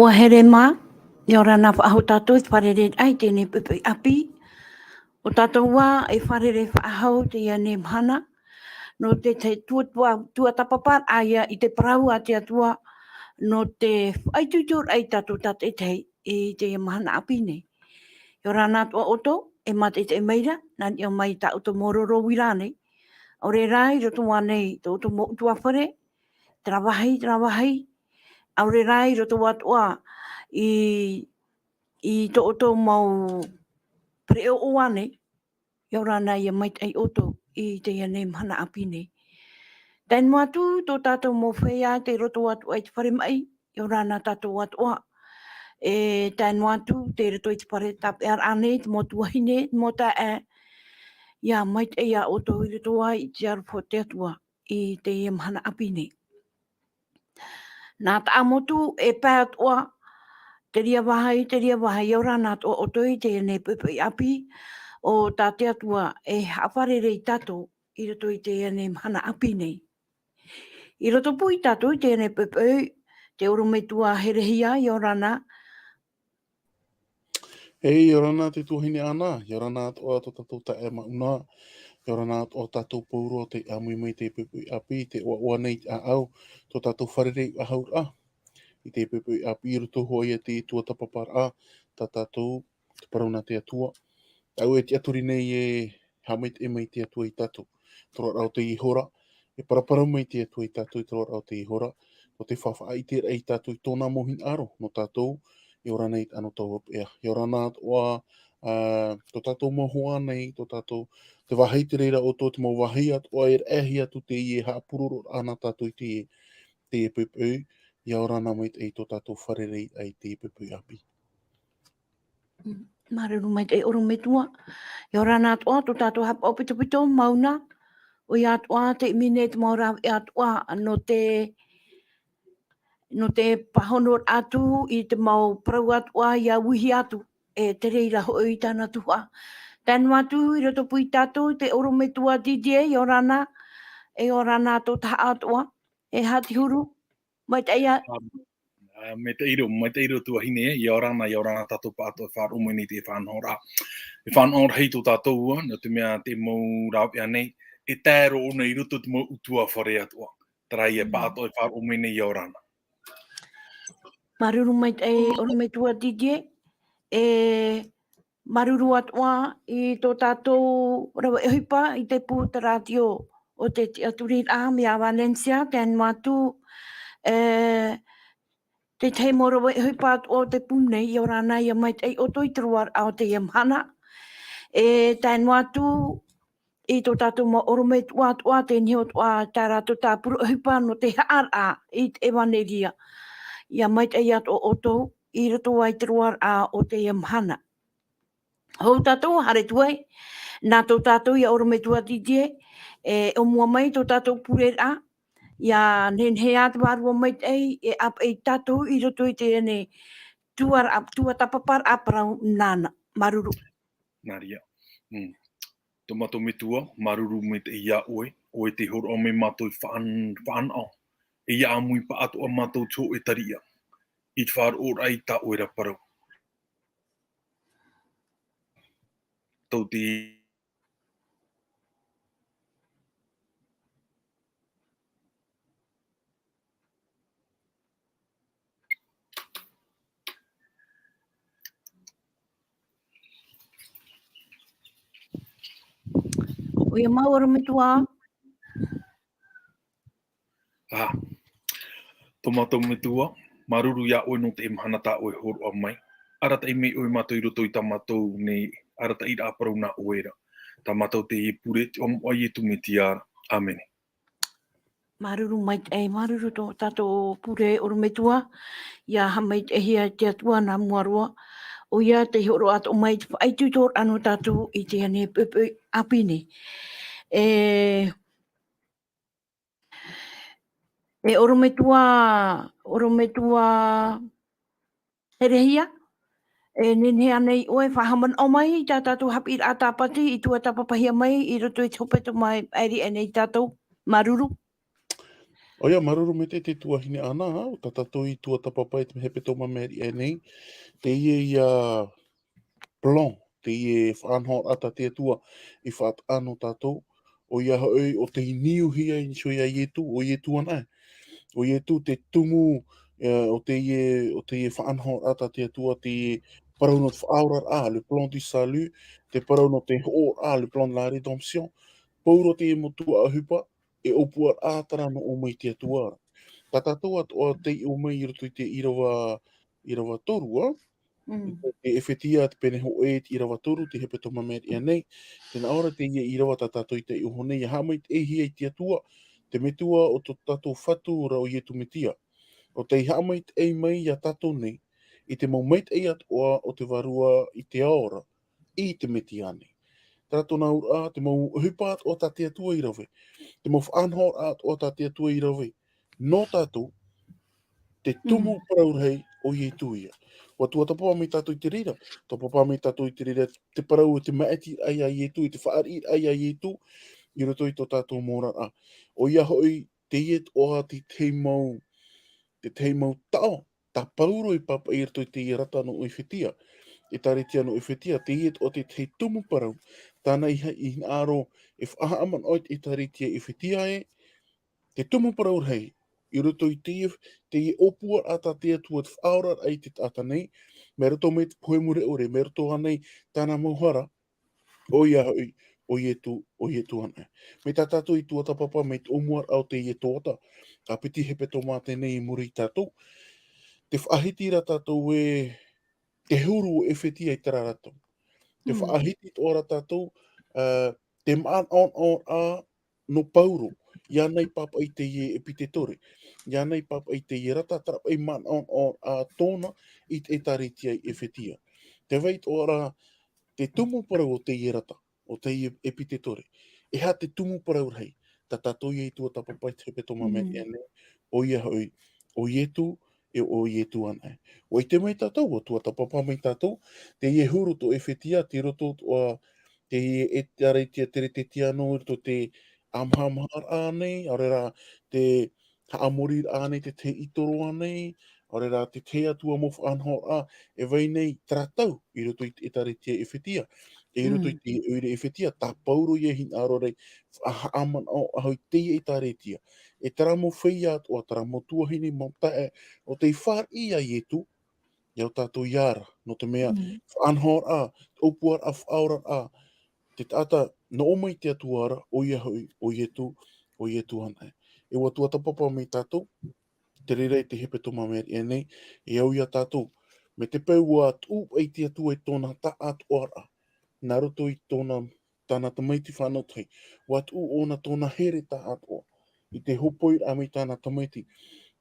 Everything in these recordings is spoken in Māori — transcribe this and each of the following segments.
Ua here mā, i ora nā whaahu tātou i wharere ai tēnei pupui api. O tātou wā i wharere whaahau te ia ne mhana. No te tua tapapar aia i te parau a te atua. No te aituitur ai tātou tātou i te mahana api nei. I ora nā tua oto, e mate te meira, nā i o mai ta uto mororo wirane. O re rai roto wanei, to uto mo utua whare, travahai. Au re rai roto watua i to oto mau preo oane, i ora nā ia mai ai oto i te ia nei mahana api nei. Tēn matu tō tātou mō whea te roto watu ai te whare mai, i ora nā tātou watua. Tēn matu te roto i te whare tape ar ane, te mō tuahine, mō ta ia mai ai a oto i roto ai i te arupo te atua i te ia mahana api nei. Nā ta amotu e pēr toa, te ria wahai, i ora nā toa oto i te nei pupui api, o tā te atua e hawharere i tato i roto i te nei mahana api nei. I roto pui tato i te nei pupui, te orometua herehia i ora nā. I ora nā te tuahine ana, i ora nā toa to tatou ta e mauna, i ora nā toa tatou pauro te amui mai te pupui api, te oa nei a au, to tatou wharere i ahaur a. I te pupui api i roto hoi e te tua tapapar a, ta tatou, te parauna te atua. Au e te aturi nei e hamait e mai te atua i tatou. Toro rau te ihora, e paraparau mai te atua i tatou, toro rau te ihora, no te whawha ai te rei tatou i tōna mohin aro, no tatou, i ora nei ano tau apea. I ora nā toa, to tatou mahua nei, to tatou, te wahai te reira o tō te mau wahi atoa e ehi atu te i e haapururu ana tatou i te pupui, i ora nā mai te to tatou wharerei ai te pupui api. Maruru mai te oro metua. I ora nā toa, to tātou hapa o pito mauna, o i atoa te imine te maura i atoa no te pahonor atu i te mau prau atoa i a wihi atu e te reira hoi tāna tua. Tēnu atu i roto pui tātou te oro metua Didier i ora nā tō taha atoa e hati huru. Mai te ia... Me te iro tuahine, i ora nā tātou pātou e whār umeni te whanhora. E whanhora hei tō tātou ua, no te mea te mau rau ia nei, e tēro o nei roto te mau utua whare atua. Tarai e pātou e whār umeni i ora nā. Maruru mai te oro metua Didier, maruru atua i tō tātou rawa e hipa i te pūta radio o te aturi a mea Valencia, tēnu atu, te te moro e hui pāt o te pune i ora nei a mai te o toitaruar ao te iamhana. Tēnu atu i tō tātou ma orome tua te nio tua tā rātou tā puru hui pā no te haar a i te ewaneria. Ia mai te iat o oto i rato ai te ruar a o te iamhana. Hou tātou hare tuai, nā tō tātou i orome tua Didier, o mua mai tō tātou pure a, ia nen he atu warua mai ei e ap e tātou i roto i te ene tua tapapar aparau nāna, maruru. Nāria. Tomato me tua, maruru me te ia oe te horo me mātou whaan au. E ia amui pa atu a mātou tō e taria. I te whār ora ai tā oera parau. Tau te O ia mau ora me tua. Tomato me tua, maruru ia oe no te imhana tā oe horo a mai. Arata i mei oe mātou i roto i tā mātou nei, arata i rā parau nā oera. Tā mātou te e pure, te omu ai e tu me tiara. Amene. Maruru mai maruru tō tātou pure ora me tua. Ia hamai te hia te atua nā muarua. O ia te horo ato mai te whaitutor anu tātou i te ane pupu apine. Oro me tua herehia. Nene anei oe whahaman o mai i tā tātou hapi a tāpati i tua tapapahia mai i roto i te hopeto mai airi enei tātou maruru. Oia, maruru me te tuahine ana, o tatatou I tua tapapai te hepe tō mameri e nei, te ia plan, te whanhor ata te tua I whaat ano tātou, o ia hoi o te niuhia I so ia ietu, o ietu ana. O ietu te tumu o te whanhor ata te tua, te parau no whaaura a, le plan du salut, te parau no te ho a, le plan de la rédemption, pauro te motua a hupa, e opua ātara no o mai te tua. Tā tātou o te o mai I roto I te irawa toru, te ewhetia te pene ho e te irawa toru, te hepe tō mameri ia nei, tēnā ora te ia irawa tā tātou I te iho nei, hamai te ehi ai te atua, te metua o tō tātou whatu ra o ietu metia. O te hamai te ei mai ia tātou nei, I te mau mait ei atoa o te varua I te aora, I te metia nei. Tātou nā ura, te mau hupaat o tā te atua I rawe, te mau whanhor at o tā te atua I rawe, no tātou, te tumu paraurhei o ietu ia. Wa tua tapapa me tātou I te rira, tapapa me tātou I te rira, te parau o te maeti ai a ietu, I te whaari ai a ietu, I roto I tō tātou mōra a. O ia hoi te iet o a te teimau tao, ta pauro I papa I roto I te rata no uiwhitia, I taritia no uiwhitia, te iet o te tumu parau, tāna I aro, e whaha aman oit I taritia uiwhitia e, te tumu parau hei, I roto I te opua ata te atua te whaora ai te tata nei, me roto me te poemure ore, me roto anei tāna mauhara, o ia hoi, o ietu ana. Me tā tātou I tua tapapa me te omuar au te ietuata, ka piti hepe tō mā tēnei I muri tātou, te whaahiti ra tātou e te huru e whetia I tara ratou. Te whaahiti tō ora tātou, te maan on a no pauro, ia nei papa I te ie epitetore, ia nei papa I te ie rata tarapa I maan on a tōna I te taritia I whetia. Te wait ora te tumu parau o te ie rata, o te ie epitetore. E ha te tumu parau rei, ta tātou I tua tapapai te hepe tō mameri ane, o ia hoi, o ietu, e o ietu ana. O I te mai tātou, o tua tapapa mai tātou, te ie huru to e whetia, te roto o te ie e te areitia tere te tiano, to te amhamahar ānei, aurera te haamorir ānei te te itoro ānei, aurera te te atua mo whanhor a, e vai nei tratau, I roto I te areitia e whetia, e roto I te uire e whetia, tā pauro I e hin arorei, aman o ahoi te I te areitia. E tara mo whaia o tara mo tuahini mo tae, o te whar I a ietu, iau tātou iara, no te mea, whanhor a, opuar a whaura a, te tata no o mai te atuara, o ia hoi, o ietu ana. E wa tua tapapa mai tātou, te rerei te hepe tō mameri e nei, e au ia tātou, me te pau a tū ei te atua I tōna ta atuara, nā roto I tōna tāna tamaiti whanau tai, wa tū ona tōna here ta atua, I te hopoi a mai tāna tamaiti,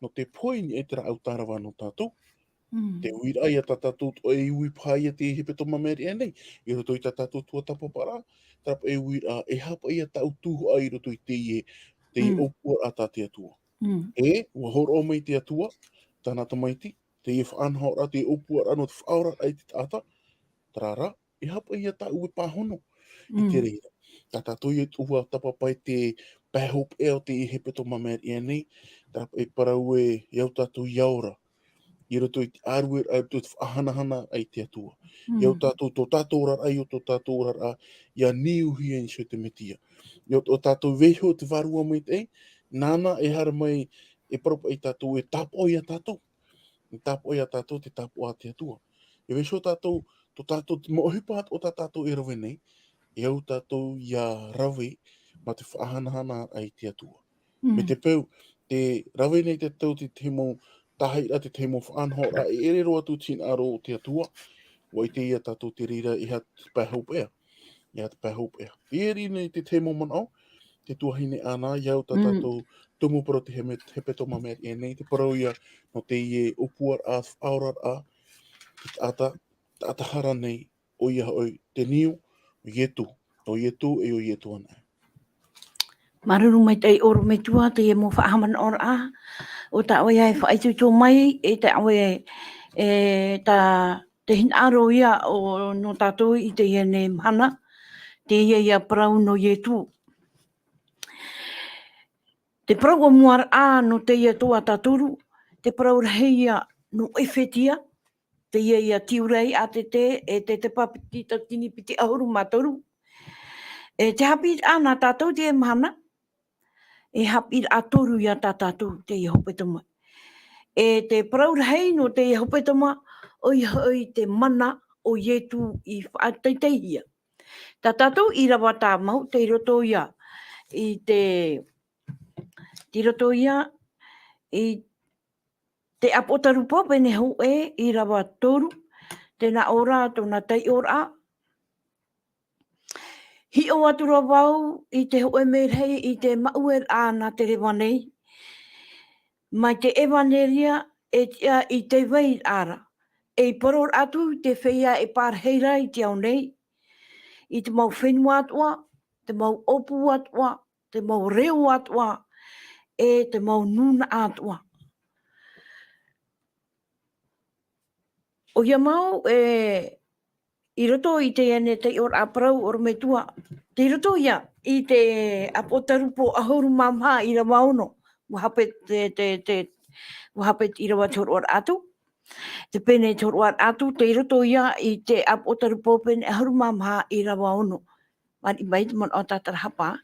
no te poini e tera au tārawa no tātou, te uira ai a tātou o e ui pai a te hepe tō mameri e nei, I roto I tātou tua tapapara, tarap e uira e hapa ia tau tūhu ai roto I te ie opua a tā te atua. E, ua horo o mai te atua, tāna tamaiti, te ie whanhora, te opua rano te whaora ai te tata, tarara, e hapa ia tā ue pāhono I te reira. Tā tātou I tua tapapai te pēhop e o te hepe tō mameri e nei, tarap e parau e iau tātou iaura, I roto I te aruer ai te whahanahana ai te atua. Iau tātou tō tātou rar ai o tō tātou rar a, ia niuhi ai so te metia. Iau tō tātou veho te varua mai te, nāna e hara mai e paropa I tātou e tapo ia tātou. E tapo ia tātou te tapo a te atua. E veho tātou, tō tātou mo hipat o tā tātou e rawe nei, iau tātou ia rawe ma te whahanahana ai te atua. Me te pau, te rawe nei te tau te temo tahai a te temo whanhora e ere roa tu tin aro o te atua, wa I te ia tātou te rira I ha te pēhaup ea. I ha te pēhaup ea. I eri nei te temo manao, te tuahine ana, iau tā tātou tumu paro te hepe tō mameri e nei, te parau ia no te ie upuar a whaurar a, te atahara nei, o ia hoi, te niu, o ietu e o ietu ana. Maruru mai tei oru me tua te e mo whaaman ora a. O ta oia e whaaitu tō mai e ta oia e te hin aro ia o no tātou I te ia ne mana. Te ia parau no ietu. Te prau o muar a no te ia toa taturu, te prau reia no efetia, te ia tiurei a te papiti ta tini piti ahuru matoru. E te hapi ana tātou te mana, e hapi a toru ia tā tātou te ia hopetoma. E te prau rei no te ia hopetoma, oi te mana o ietu i whaataiteihia. Tā tātou i rawa tā mau, te roto ia i te roto ia i te apotaru pōpene ho i rawa toru, tēnā ora tōna tei ora. Hi o atura wau i te hoe merhei i te mauer a nā te rewa nei. Mai te ewaneria e tia i te wei ara. E poror atu te whea e pārheira i te au nei. I te mau whenua atua, te mau opu atua, te mau reo atua, e te mau nuna atua. O ia mau i roto i te ene te or aprau or me tua. Te roto ia i te apotarupo ahuru mamha i rawa ono. Wahapet wahapet i rawa toro atu. Te pene toro atu te roto ia i te apotarupo pene ahuru mamha i rawa ono. Mani mai te man o tātara hapa.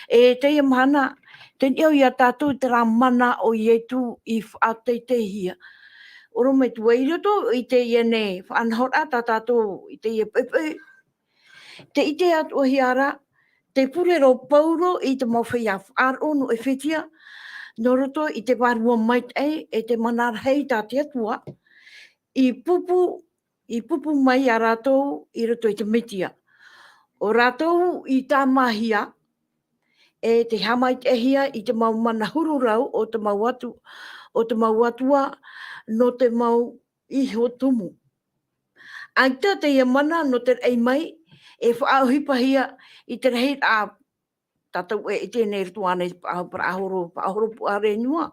E te ia mana, ten iau ia tātou te rā mana o ietu i whaateitehia. Oro me tua i roto i te iene whaanahora tā tātou i te ia pepe. Te ite atu o hiara, te purero pauro i te mawhia whaaro no e whetia. No roto i te warua mait e te manar hei tā te atua. I pupu mai a rātou i roto i te mitia. O rātou i tā mahia, e te hamait ehia i te mau mana hururau o te mau atu, o te mau atua no te mau iho tumu. Aita te ia mana no te ei mai, e whaauhipahia i te rei a tātou e tēnei rituane paahoro puare nua.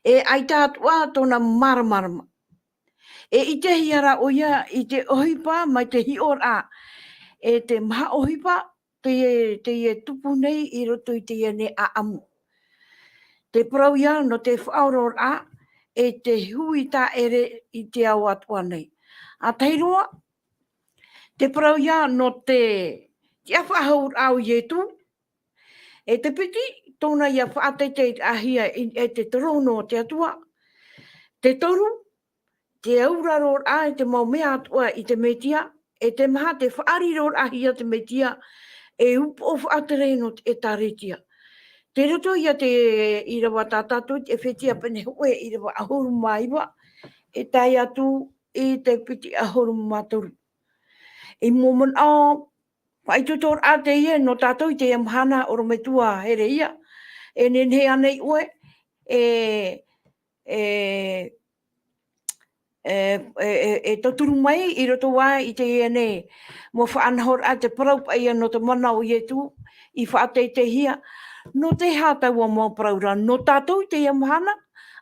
E aita atua tōna maramarama. E i te hiara o ia i te ohipa mai te hior a. E te maha ohipa te ia tupu nei i roto i te ia ne a amu. Te prau ia no te whaoror a e te hui tā ere i te au atua nei. A teiroa, te prau ia no te awhahaur au ietu, e te piti tōna ia whaatete ahia e te torono te atua, te toru, te auraror a e te mau mea atua i te metia, e te maha te whaariror ahia te metia, e upo o whaatere no e taretia. Te roto ia te i rawa tātātou, e whetia pene hoe i rawa ahuru maiwa, e tai atu i te piti ahuru matoru. E momon a, whaitutor a te ia no tātou i te amhana o rometua here ia, e nenhe anei ue, e toturu mai i roto wā i te ene mo whaanahor a te paraupa ia no te mana o ietu i whaateitehia no te hātaua mō praura no tātou te iamahana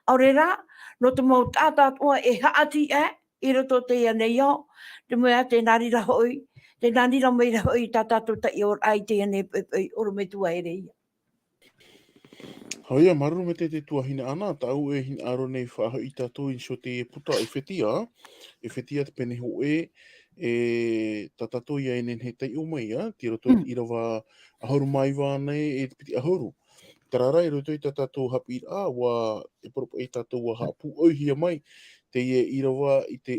aurera no te mau tātātua e haati i roto te ene iau te mea te nārira hoi te nārira meira hoi tātātou ta i or ai te ene oro me tua ere ia. Haia, maru me te tuahina ana, tau e hin aro nei whaha i tātou in so te puta e whetia te pene ho e tātou ia enen he tei o mai, ti roto i rawa ahoru mai wānei e te piti ahoru. Tarara i roto i tātou hapi wa e poropo e tātou wa hapu auhia mai, te ia i rawa, te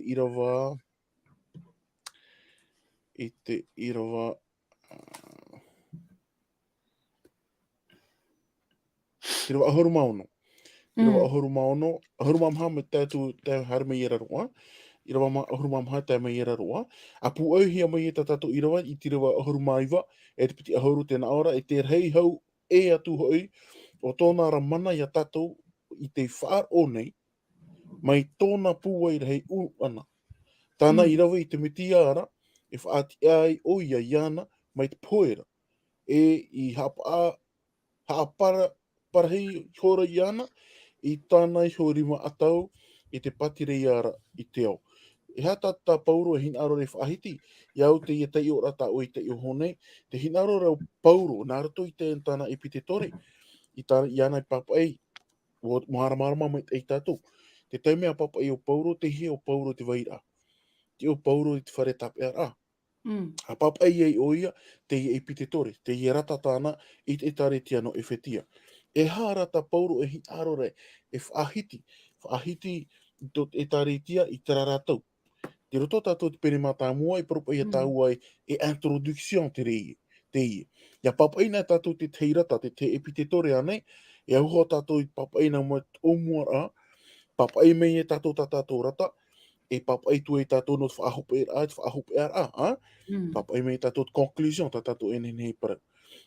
rawa ahoru maono. Te rawa ahoru maono, ahoru mamha me tātou te harme i raroa, i rawa ahoru mamha te mai i raroa. A pu auhia mai e tātou i rawa, i te rawa ahoru maiwa, e te piti ahoru tēnā ora, e te rei hau e atu hoi, o tōna ramana i a tātou i te whaar o nei, mai tōna pūa i rei u ana. Tāna i rawa i te mitia ara, e whaati ai o ia iana, mai te poera. E i haapara parahei hora iana, i tāna i horima atau, i te patirei ara i te au. E hata tā pauro e hin aro rei whaahiti, iau te ia tei o rata o i te i honei, te hin aro rau pauro, nā rato i te tāna i pite tore, i ana i papai, o marama mai te tātou. Te taime a papai o pauro te hia o pauro te vaira. Te o pauro i te whare tape ara. A papai ei o ia, te i e pite tore, te i rata tāna i te tare tia no e whetia. E hārata pauro e hi arore, e whaahiti e tare tia i te raratau. Te roto tātou te pere mata mua, i propa ia tāu ai e introduction te rei, te i. Ia papaina tātou te teirata, te epite tore anei, e auho tātou i papaina mua o mua rā, papai mei e tātou rata, e papai tu e tātou no te whaahope a, papai mei tātou te conclusion, tātou e nei parau.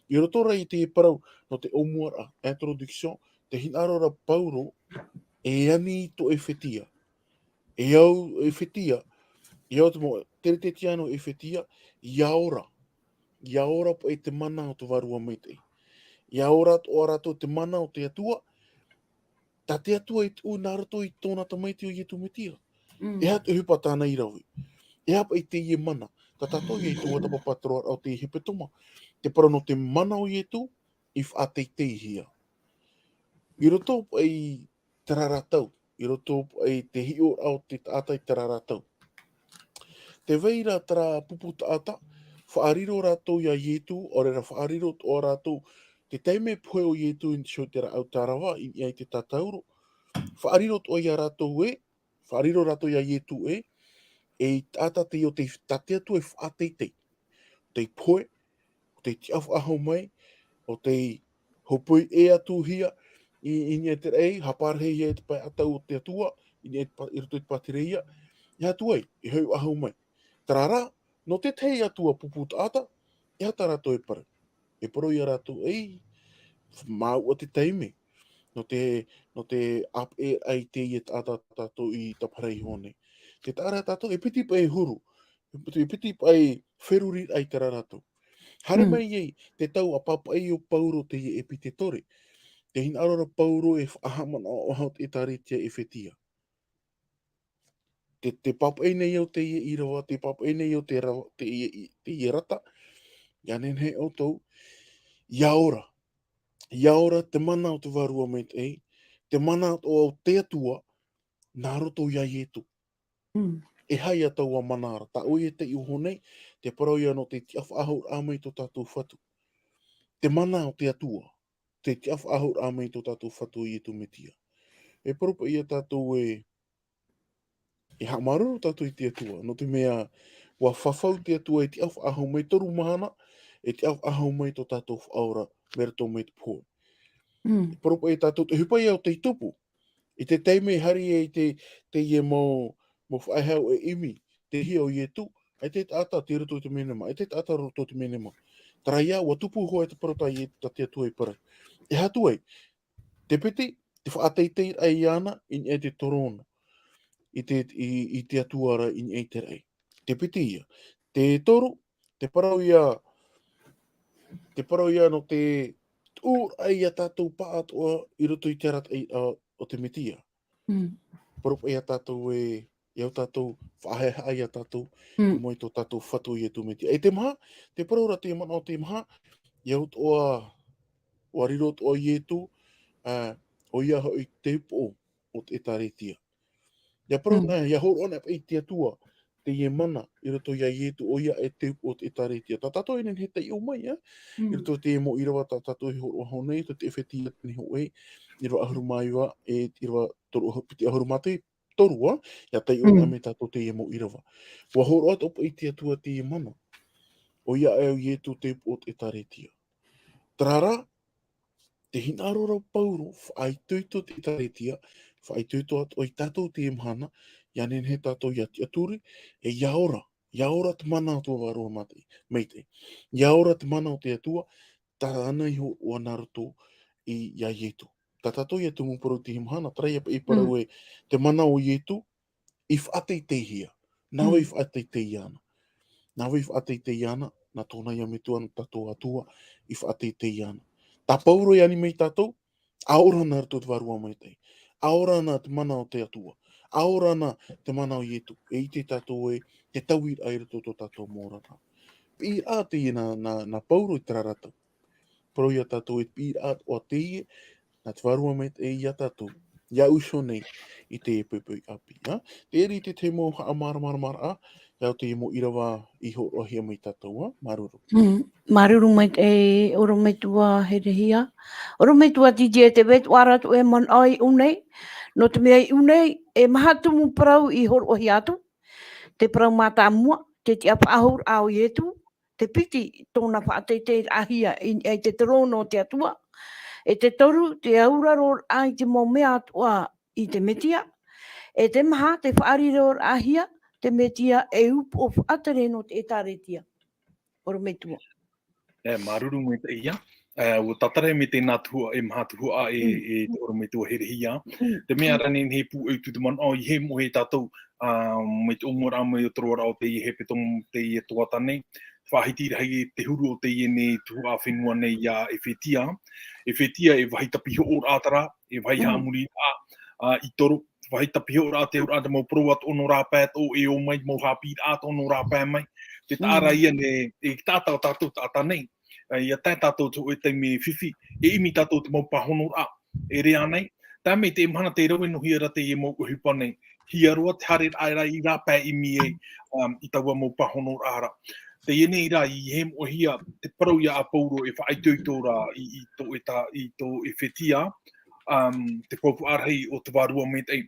I roto rei te parau no te o mua rā, introduction, te hinarora pauro, e ani to e whetia. E au e whetia, i au te mo, tere te tiano e whetia, i aora po e te mana o te varua mai te. I aora o arato te mana o te atua, ta te atua i tu narato i tōna ta mai te o i tu metia. E ha te hupa tāna i rawi. E hapa i te i mana, ta tato i tu atapa patroa au te hipetoma. Te parano te mana o i tu, i whaatei te hia. I roto po i te raratau, i roto po i te hio au te tātai te raratau. Te veira tara pupu tāta, whaariro rātou ia ietu, o reira whaariro o rātou, te teime poe o ietu in sio te rau tārawa, i ai te tātauro. Whaariro o ia rātou e, whaariro rātou ia ietu e i tāta te o te tatea tu e whaateitei. Te poe, o te tiaw ahau mai, o te hopui e atu hia, i ni te rei, haparhe i e te pai atau o te atua, i ni e te patireia, i hatu ai, i hau ahau mai. Tarara, no te tei atua pupu tāta, i hata rātou e paru. E paru i rātou, mau o te teime. No te ap e ai te i tāta tātou i taparei hone. Te tāra tātou, e piti pa e huru. E piti pa e wheruri ai tara rātou. Hare mai ei, te tau a papai o pauro te i e pite tore. Te hin arora pauro e whahamana o haut e tāretia e whetia. Te papai nei au te i rawa, te papai nei au te i rata, ia nen he au tau, ia ora te mana o te varua mai te mana o te atua, nā roto ia ietu. E hai a tau a manara, ta oi e te i honei, te parau ia no te tiaf ahur amai to tātou whatu. Te mana o te atua, te tiaf ahur amai to tātou whatu i tu metia. E parupa ia tātou e hamaruru tātou i te atua, no te mea wa whawhau te atua e tiaf ahau mai toru mahana, e tiaf ahau mai to tātou whaura, mera tō mai te pō. E parupa ia tātou te hupai au te tupu, i te teime hari e te ie mo whaihau e imi, te hia o ie tu, ai te ata te roto te menema, ai te ata roto te menema. Tara ia, wa tupu hoa e te parota i te atua i para. E hatu ai, te piti, te whaateitei ai ana, in e te torona, i te atuara in e te rei. Te piti ia. Te toru, te parau ia no te ai a tātou pātoa i roto i te rata o te metia. Parupa ia tātou i au tātou whaheha ai a tātou, i moi tō tātou whatu i e tu metia. E te maha, te paraura te mana o te maha, i au toa warirot o i e tu, o ia hoi te upo o te taretia. Ia paraura, ia horo ana i te atua, te ie mana, i roto ia i e tu, o ia e te upo o te taretia. Tā tātou inen he te iu mai, i roto te mo i rawa tā tātou i horo ahonei, to te whetia ni hoi, i rawa ahuru maiwa, i rawa toru piti ahuru mate, torua, ia tai o ame tātou te ie mo i rawa. Wa horo atu opa i te atua te ie mana, o ia e au i e tu te upo o te taretia. Trara, te hinarora pauro, whaituito te taretia, whaituito atu o i tātou te imhana, ia nen he tātou i aturi, e iaora te mana o tua waroa mate, meite. Iaora te mana o te atua, tā ana i ho o anaroto i ia ietu. Tā tātou i atu muparu te imhana, trai i parau e te mana o ietu, i whaatei te hia. Nāwe i whaatei te iana. Nāwe i whaatei te iana, nā tōna ia metua na tātou atua, i whaatei te iana. Tā pauro i ani mei tātou, aora nā rato te varua mai tei. Aora nā te mana o te atua. Aora nā te mana o ietu. E i te tātou e, te tauir ai rato tō tātou mōrana. I a te i nā pauro i te rarata. pro ia tātou pi at o te na te warua me te ia tātou. Ia uso nei I te pupui api. Te eri te te mo mara iau te mo irawa I ho rohia mai tātou, maruru. Maruru mai te oro mai tua herehia. Oro mai tua DJ te wet wara tu e man ai unei. No te mea I unei e mahatumu parau I horo hi atu. Te parau mata mua, te te apahur au ietu. Te piti tōna whaate te ahia I te terono te atua. E te toru te auraro ai te mo mea atua I te metia. E te maha te whaariro ahia te metia e upo o whaatere no te etaretia. Oro mai tua. Maruru me te ia. O tatare me tēnā tuhua e maha tuhua e te oro me tua herehia. Te mea rane he pu e tu te man I he mo he tātou me te omora me o toroara o te I he petong te I e toatane. Whahiti rahi te huru o te I ne tuhua whenua nei ia e whetia. E whetia e wahi tapiho o rātara, e wahi hamuri I toro. Wahi tapiho o rāte o rāta mau pro at ono rāpēt o e o mai mau hapīt at ono rāpē mai. Te tāra ia ne e tātau tātou tāta nei. Ia tā tātou tō e te me whiwhi, e imi tātou te mau pahono rā, e rea nei. Tā me te mana te rawe no hia rate e mau uhipa nei. Hia roa te hare aira I rāpē imi e I taua mau pahono rā. Te iene ira I he mo hia te parau ia a pauro e whaitauto rā I tō e whetia. Te popu arhei o te wārua me tei.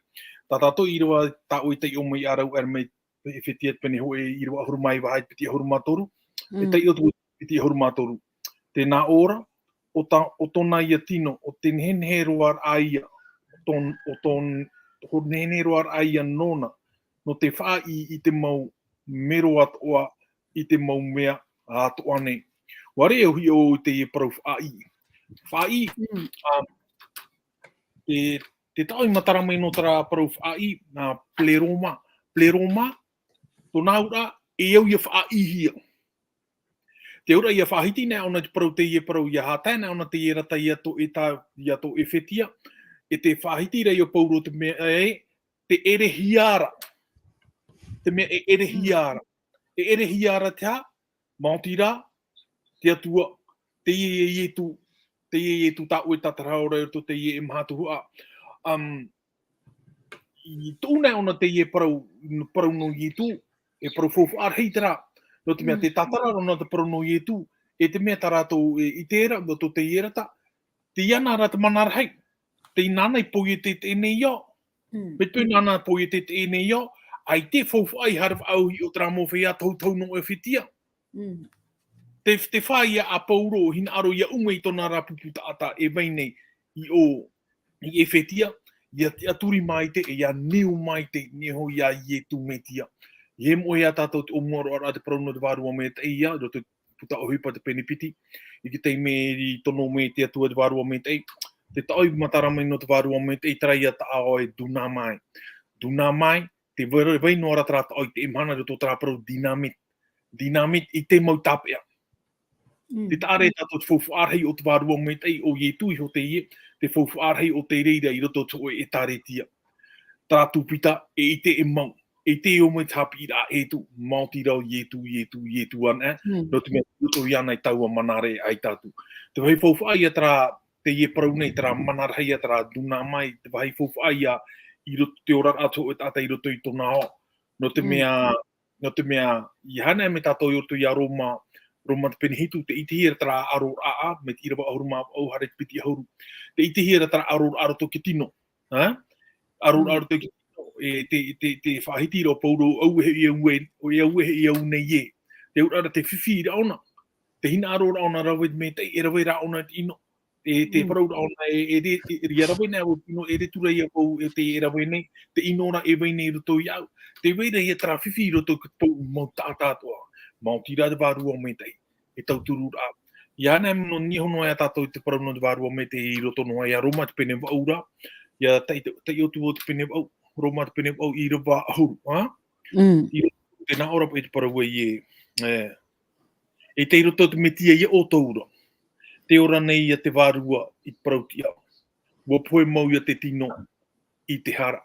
Tā tātou I roa tā oi tei o mai arau ar mei e whetia pene ho e I roa ahurumai wahai piti ahurumatoru. E tei o tu piti ahurumatoru. Tēnā ora, o tōna ia tino, o te nehe roar aia, o tōn nehe roar aia nona, no te wha I te mau mero atoa I te mau mea atoa nei. Ware au hi o te e parau whai. Whai, te tau I matara mai no tara parau whai, pleroma. Pleroma, tōna ura, e au ia whai hia. Te ura ia whahiti nea ona te parau te ie parau ia hātai nea ona te ie rata ia to e whetia. E te whahiti rei o pauro te mea te ere hiara. Te mea e ere hiara. E ere hiara te ha, Māori rā, te atua, te ie tu tā ue tatara o reo te ie e maha tuhua. I tūnei ona te ie parau no ie tu, e parau fofu arhei te rā. No te mea te tatara rona te parau no ie tu, e te mea taratou I te era, no te ie rata, te iana rata manara hei, te inana I pou I te nei ia. Me tu inana pou I te nei ia, ai te fofu ai harif au I o tera mo whea tau no e whitia. Te whai a pauro, hina aro ia unga I tona rapupu taata e vai nei I e whitia, ia te aturi mai te, e ia neu mai te, neho ia I e tu metia. He mo ia tātou te omuaro ara te parauno te wārua me te ia, do te puta o hipa te penipiti, I ki te me I tono me te atua te wārua me te te tau matara mai no te wārua me te traia ta ao e duna mai. Duna mai, te vai no ara trata o te imana do tō parau dinamit. Dinamit I te mau tapea. Te tāre tātou te fofu arhei o te wārua me te o ie tui ho te ie, te fofu arhei o te reira I roto tō e tāretia. Tātou pita e te e mau. E te o mai tāpi rā e tu, Māori rau ietu ana, no te mea tuto I ana I taua manare ai tātou. Te wahi fofu ai atra te ie parau nei, tara manarhei atra duna mai, te wahi fofu ai I roto te ora ato e tata I roto I tōna ho. No te mea, I hana me tātou I roto I a Roma te penehitu, te itihira tara aro aa, me te irawa ahuruma au hare te piti ahuru. Te itihira tara aro to kitino. Aro to kitino. Te whahiti ro pauro au he I au nei e. Te urara te whiwhi ra ona. Te hina aro ra ona rawe me te e rawe ra ona te ino. Te parau ra ona e rawe nei au ino e re tura I au te e rawe nei. Te ino ra e wei nei roto I au. Te wei rei e tara whiwhi roto pau mau tātātua. Māori rā te wārua me te e tauturu rā. Ia nei no nihono ai tātou te parau no te wārua me te I roto no ai a Roma te pene wau rā. Ia tei o tu o te pene wau. Roma te pene au I rawa ahuru. Te nā ora e te paraua I e te roto te metia I o taura. Te ora nei I te wārua I parauti au. Wa poe mau I te tino I te hara.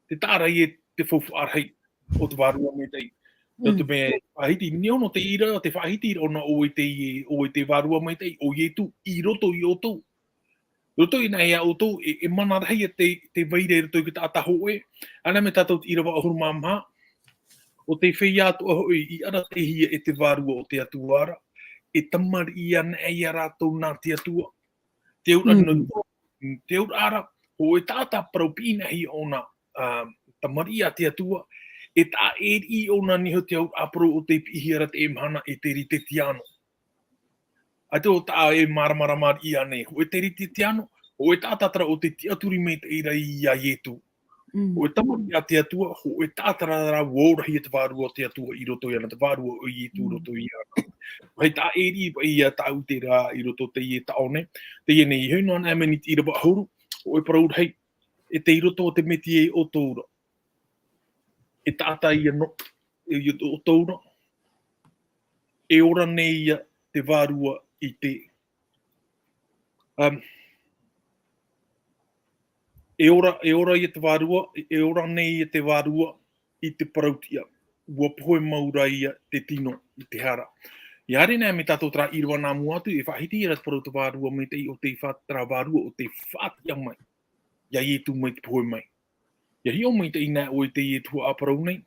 Te tāra I te fofu arhei o te wārua me tei. No te me whahiti ni ono te ira, te whahiti ona o te varua mai te o ietu I roto I o tau. Roto I nei a o tau e mana rei te vaire roto I ta ataho e. Ana me tātou te ira wa ahuru mamha. O te whai atu aho I ara te hia e te varua o te atuara. E tamari I ana e a rātou nā te atua. Te ura te ura ara, o e tāta parau pina hi ona tamari a te atua. E tā e I ona niho te au apro o te pihiara te emhana e te rite tiano. A te o tā e maramaramar I ane, o e te rite tiano, o e tātara o te tiaturi me te ira I a ietu. O e tamari a te atua, o e tātara ra wōrahi e te wārua o te atua I roto I ana, te wārua o ietu roto I ana. Hei tā e ri I a tāu te rā I roto te I e taone, te I nei huna ana meni te ira ba hauru, o e paraur hei, e te I roto o te meti e o tōra. E tāta I no, e o tōra, e ora nei ia te wārua I te. E ora I te wārua, e ora nei ia te wārua I te parautia. Ua poe maura ia te tino I te hara. I hare nea me tātou tra irua nā muatu, e whahiti ia te parau te wārua me te o te whatra wārua o te whātia mai. Ia I tu mai te poe mai. Ia hi o mai te ina o te I tua aparau nei.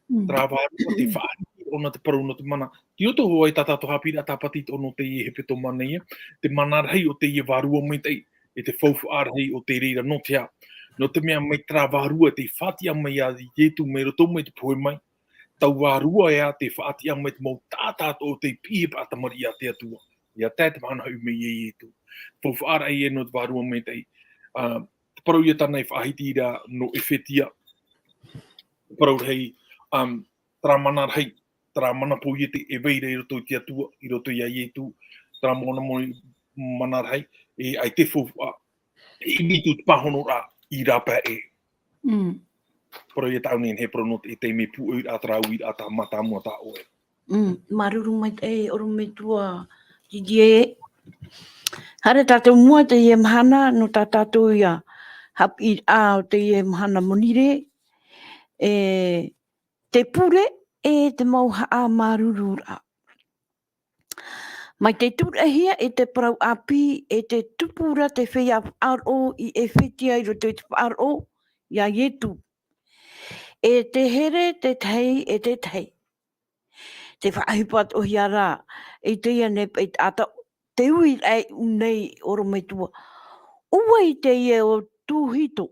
Tra wārua te whahiti ona te parau no te mana. Ki o toho ai tātātou hapira tāpati ono te I hepeto mana ia. Te mana rei o te I wārua mai te e te whauwha arhei o te reira no te hao. No te mea mai tra wārua te whātia mai a I tu mai roto mai te poe mai. Tau wārua ea te whaatia mai te mau tātātou o te pihe pātamari a te atua. Ia tēta mana hau me I tu. Whauwha arhei e no te wārua mai te te parau ia tānei whahiti ra no e whetia. Parau hei tra mana rei, tra mana po I te e veire I roto I te atua, I roto I a ietu, tra mona moi mana rei, e ai te whauwha, e mitu te pahono ra I rapa e. Parau ia taunien he prono e te me pu a trau I a ta mata mua ta oe. Maruru mai te oro me tua Didier. Hare tātou mua te ie mahana no tā tātou ia hap I a o te ie mahana monire. E te pure e te mau haa maruru ra. Mai te turahia e te parau api e te tupura te whea aro I e whetia I roto I te aro ia ietu. E te here te tei e te tei. Te whaahipat o hiara e te ia ne peit ata te ui ai unei oro me tua. Ua I te ia o tūhito.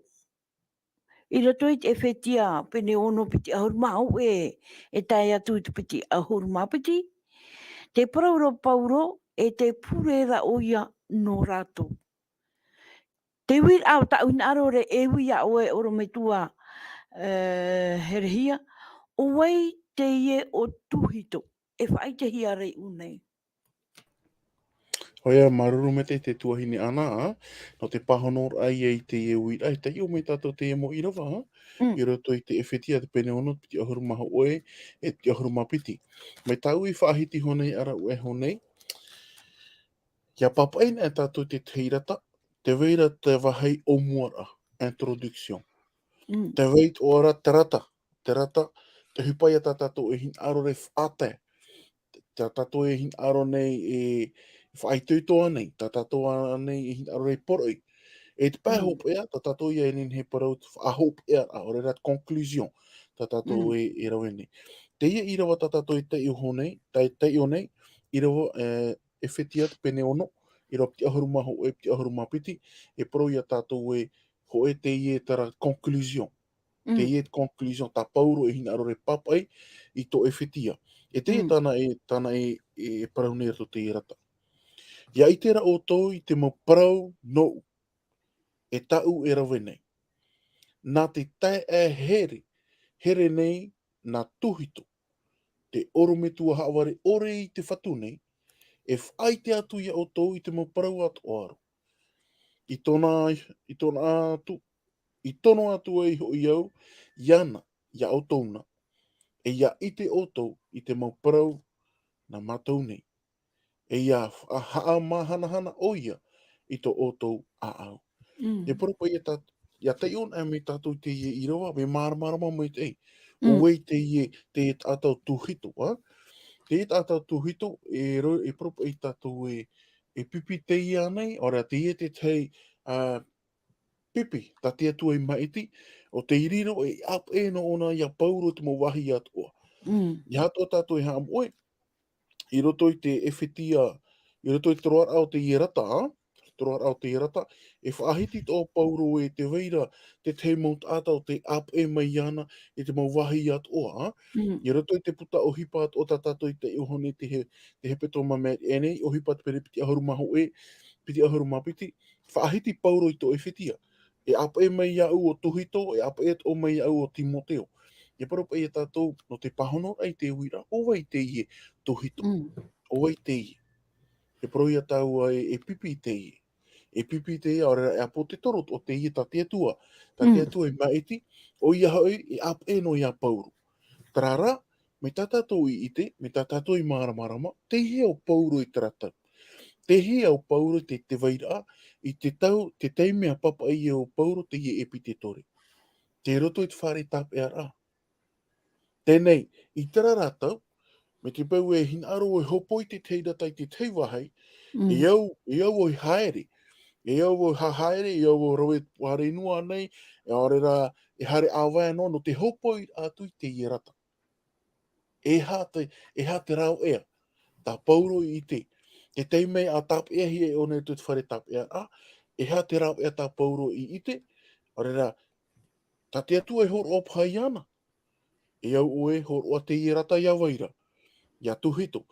I roto I te whetia pene ono piti ahurumau e tai atu I te piti ahurumapiti. Te parauro pauro e te purera o ia no rato. Te wir au ta un arore e wia oe oro me tua herehia. O wei te ie o tuhito. E whai te hiarei unei. Hoia maruru me te tuahine ana, no te pahono ai e te e ui, ai te iu me tātou te e mo I rawa, I roto I te e whetia te pene ono, piti ahuru maha oe, e piti ahuru mapiti. Me tau I whaahiti honei ara ue honei, kia papaina e tātou te teirata, te veira te wahai o muara, introduction. Te veit o ara te rata, te hupai a tātou e hin aro re whaate, te tātou e hin aro nei e whaituitoa nei, tātou nei e hin aro re poroi. E te pēhop ea, tātou ia e nin he parau ahop ea, a ore rat conclusion, tātou e rau nei. Te ia I rawa tātou e te iu honei, te iu nei, I rawa e whetia te pene ono, I rawa piti ahuru maho e piti ahuru mapiti, e parau ia tātou e ho e te ia tara conclusion. Te ia te conclusion, tā pauro e hina aro re papai, I to e whetia. E te tāna e parau nei rato te rata. Ia I tera o tō I te mau parau no e tau e rawe nei. Nā te tae e here nei nā tuhito. Te oro me tua haaware ore I te whatu nei, e whai te atu ia o tō I te mau parau atu aro. I tono atu e ho I au, iana, ia o tōna. E ia I te oto I te mau parau na mātou nei. E ia haa mahanahana o ia I to oto a au. E pura pa ia te ion e me tātou te ia I rawa, me māramarama mai te ei. O wei te tātou tuhito, te tātou tuhito, e propo i tātou e pipi te ia nei, ora te ie te tei pipi, ta te atua i maiti, o te iriro e ap e no ona ia pauro te mo wahi atua. I hato tātou e haam oe, i roto i te ewhitia, i roto i te roar au te ierata, troar au te irata, e whaahiti tō pauro e te weira, te te mount atau te ap e mai ana, e te mau wahi atua, I roto i te puta o hipa o ta tātou i te iuhone te he peto mamea e nei, o hipa te pere piti ahuru maho piti ahuru mapiti, whaahiti pauro i tō e whitia. E ap e mai au o tuhito, e ap e o mai au o Timoteo. E paropa i e tātou, no te pahono ai te uira, o wai te ie tuhito, o wai te ie. E pro ia tau e pipi te ie. E pipi te ia, ora e apo te toro o te ie ta te atua. Ta te atua i maiti, o ia hoi, e ap e no ia pauro. Trara, me tātou i ite, me tātou i maramarama, te hea o pauro i taratau. Te hea o pauro te weira, i te teimea papa i o pauro te ie epi te tore. Te roto i te whare tap e ara. Tēnei, i tera rātau, me te pau e hinaro e hopo i te teirata i te teiwahai, e au o i haere. E au o haere, e au o roe ware inua nei, e aorera e hare awai no, no te hopo i atu i te ierata. E ha te rau ea, ta pauro i te. Te teimei a tap ea hi e one tu te whare tap ea a, e ha te rau ea ta pauro i ite, aorera, ta te atua e hor o pai ana. E au oe hor o te ierata ia waira. Ia tuhito.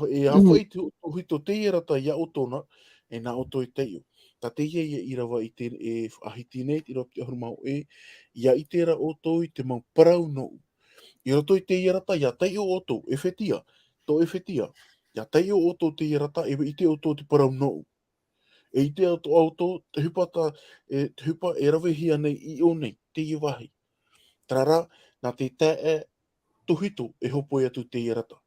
E awhai tuhito te ierata ia o tona, e nā o toi teio. Ta te ia i rawa i te ahiti nei, i ropi ahuru mau ia i tera o toi te mau parau no. I roto i te ierata, ia teio o to, e whetia, to e whetia. Ia teio o to te ierata, e i te o to te parau no. E i te o to, te hupa e rawe hia nei i o nei, te i wahi. Trara, nā te tae tuhito e hopo i atu te ierata.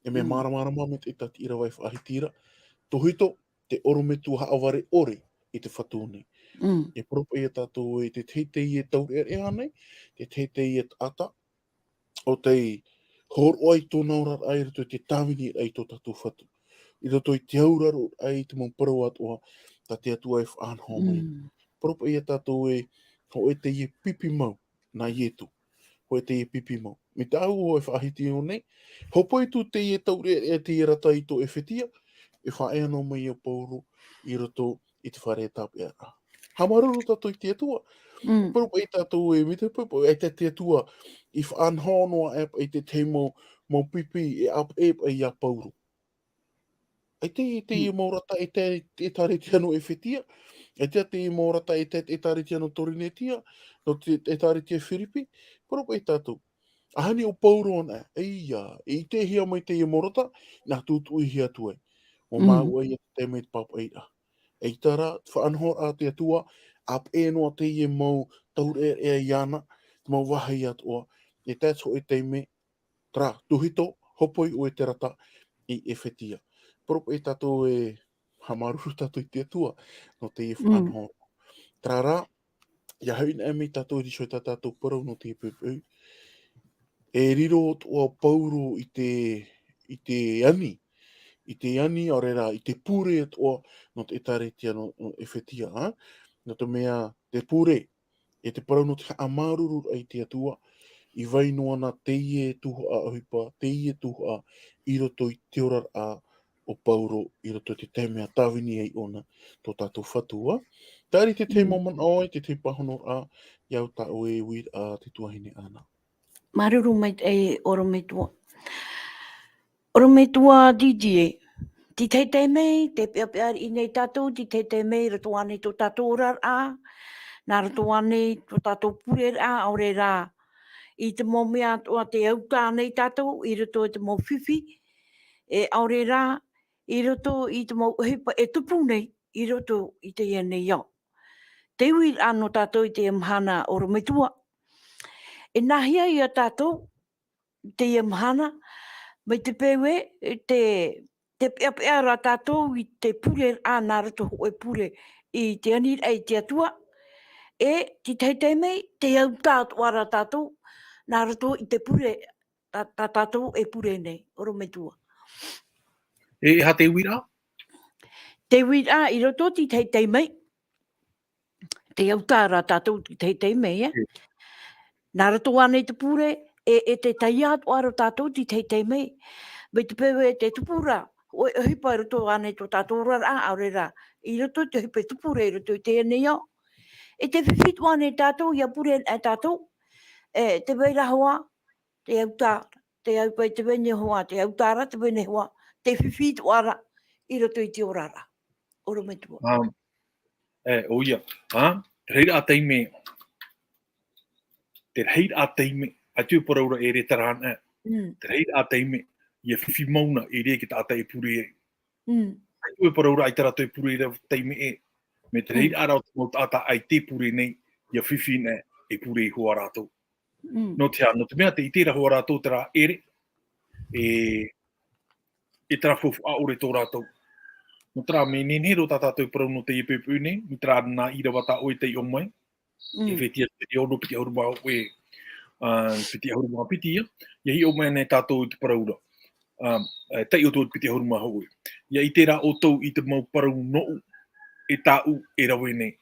E me maramarama me te tati ira wai whaahitira, tuhito te orometu haaware ore i te whatūne. E propa i tātou e te teitei e tau e anei, te teitei e ata, o te hor oai tōna ora ai rato te tāwini ai tō tātou whatu. I rato i te auraro ai te mong parau atua, ta te atua e whaanho mai. Propa i tātou e ho e te i pipi mau, nā ietu. Ho e te i pipi mau. Me te au o e whaahiti o nei, hopo i tu te i e taure e te i rata i tō e whetia, e whae anō mai o pauro i roto i te whare tāpe ara. Hamaruru tātou i te atua. Propa i tātou e mite popo, e te atua i whaanhonoa e te te mau pipi e ap e i a pauro. E te i maurata e te tare te anu e whetia, e te i maurata e te tare te anu torinetia, no te tare te whiripi, propa i tātou. Ahani o pauro ana, i te hia mai te i maurata, nā tūtu i hia tue. O māua i te mei te papa i a. E i tara, whaanhor a te atua, ap e noa te i mau taure e iana, te mau wahai atua, e tātou e te me, tra, tuhito, hopoi o e te rata i e whetia. Propa i tātou e hamaruru tātou i te atua, no te i whaanhor. Trara, ia haina e mi tātou i risoi tātou parau no te pupui. E riro o pauro i te ani. I te ani, orera, i te pure o no te tare tia no e whetia. No te mea, te pure, e te parau no te amaruru ai te atua, i vainoa na te ie tuho a ahipa, te ie tuho a i roto i te orar a o pauro, i roto te te mea tawini ei ona, tō tātou whatua. Tari te te moman oi, te te pahono a, iau ta oe wid a te tuahine ana. Maruru mai e oro me tua. Oro me tua didie. Ti te mei, te pia pia i nei tātou, ti te mei, rato ane tō tātou orar a, nā rato ane tō tātou pure a, aure rā. I te mō mea toa te auta nei tātou, i rato i te mō whiwhi, e aure rā, i rato i te mō hipa e tupu nei, i rato i te ia nei iau. Te ui anō tātou i te mhana oro me tua. E nahia i a tātou, te ia mhana, mai te pewe, te pia rā tātou i te pure a nā rato ho e pure i te anir ei te atua, e ti te mei, te au tātua rā tātou, nā rato I te pure, tā tātou e pure nei, oro me tua. E ha te wira? Te wira I roto ti teitei mai, te autara tātou ti teitei mai, Nā rato ane te pure, e te tai atu aro tātou ti teitei mai. Mai te pewe te tupura, o e hipa I roto ane to tātou rara aurera. I roto te hipa tupura I roto te ane au. E te whiwhitu ane tātou, ia pure e tātou, te weira hoa, te autara, te aupai te wene hoa, te autara, te wene hoa, te whiwhitu ara, I roto I te orara. Oro me tua. O ia. Te reira a teime. Te reira a teime. A tū paraura e re tarana. Te reira a teime. Ia whiwhi mauna e re ki tātai e pure e. A tū paraura ai tarato e pure e teime e. Me te reira ara o te mau tāta ai te pure nei. Ia whiwhi ne e pure I hoa rātou. No te mea te I tērā hoa rātou tera ere. E tera whawhu a ore tō rātou. No tera me nenhero tā tātou parau no te ipepu nei. Mi tera nā ira wata o te I o mai. E whetia piti ono piti auruma o e. Piti auruma piti ia. Ia hi o mai nei tātou I te paraura. Tei o tō piti auruma ho e. Ia I tērā o tau I te mau parau nou. E tāu e rawe nei.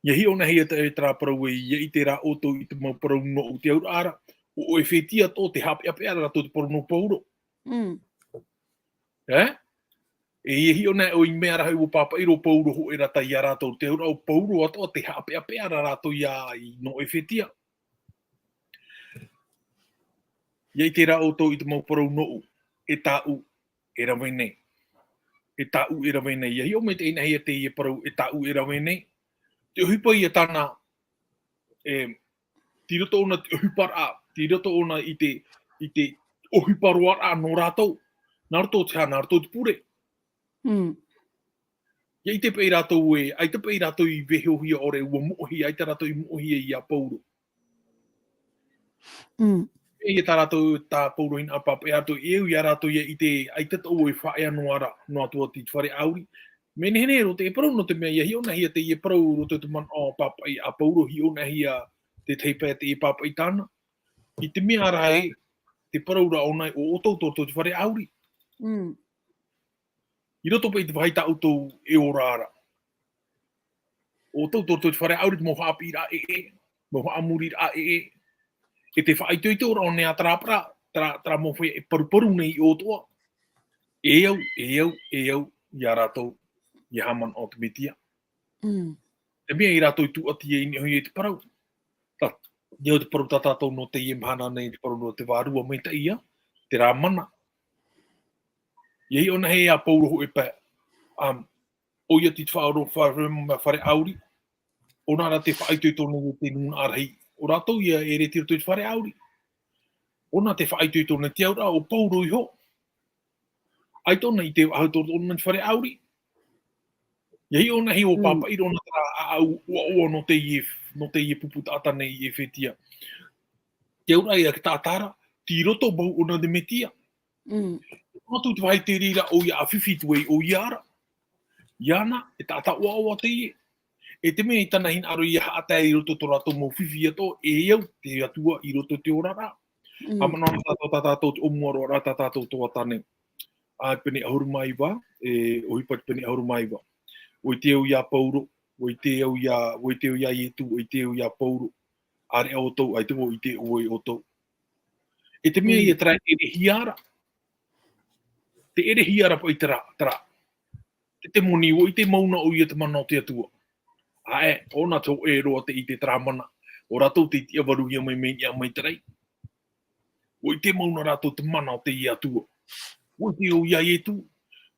Ia hi o nahi e tērā parau e. Ia I tērā o tau I te mau parau nou. Te aura ara. O e whetia tō te hape ape ara tō te parau no pauro. E hi o nei o I mea rahi o papa I ro pauro ho e rata I a rātou. Te aura o pauro ato te hape ape ara rātou I no e whetia. Ia I tērā o tau I te mau parau nou. E tāu e rawe nei. E tāu e rawe nei. Ia hi o me te inahi e te I e parau e tāu e rawe nei. Te uhipa I a tāna ti roto ona te uhipara. Ti roto ona I te uhiparoara no rātou. Nā roto te hana, nā roto te pure. Ia I te pei rātou e, ai te pei rātou I wehohia ore ua mohi, ai te rātou I mohi I a pauro. E tā rātou tā pauro ina apapa, e rātou e au I a rātou I te, ai te tau e whae anu ara, no atua ti whare auri. Me nehene ro te e parau no te mea, ia hi ona hia te I e parau ro te man o papa I a pauro, hi ona hia te teipa te I papa I tāna. I te mea ara e, te parau ra onai o otau tō te whare auri. I roto pa I te whaita autou e ora ara. O tau tō te whare auri te moha api ra e, moha amuri ra e. E te whaito I te ora o nea tarapara, tara mowhai e paru nei I o toa. E au, I a rātou, I haman o te mitia. E mea I rātou I tu ati e ini hui e te parau. Ia o te parau tātātou no te I e mhana nei te parau no te wārua mai ta ia, te rā mana. Ia hi ona hei a pauro ho e pē. O ia ti whaaro whare auri. O nara te whaitoi tōna o te nuna arahi. O rātou ia e re tiro te whare auri. O nā te whaitoi tōna te aura o pauro I ho. Ai tōna I te ahautor tōna te whare auri. Ia hi ona hei o papa I rona tara au ua no te I pupu tāta nei I e whetia. Te aura ia ki tātara. Ti roto bau ona de metia. Matu te whai te rira o ia a whiwhitu e o iara. Iana, e tāta ua te I. E te mea I tana hin aro I haata I roto tō rātou mō whiwhi ato, e au te atua I roto te orara. Amana tātou te omuaro ara tātou tō atane. A pene ahurumaiwa, o hipa pene ahurumaiwa. O I te au ia pauro, o I te au ia ietu, o I te au ia pauro. Are au tau, ai te o I te oi o tau. E te mea I e trai ere hiara. Te ere hiara pa I tera. Te moni o I te mauna o I te mana o te atua. Ae, ona tau e roa te I te tramana. O rātou te tia waruhia mai mea mai terei. O I te mauna rātou te mana o te I atua. O I te au ia ietu.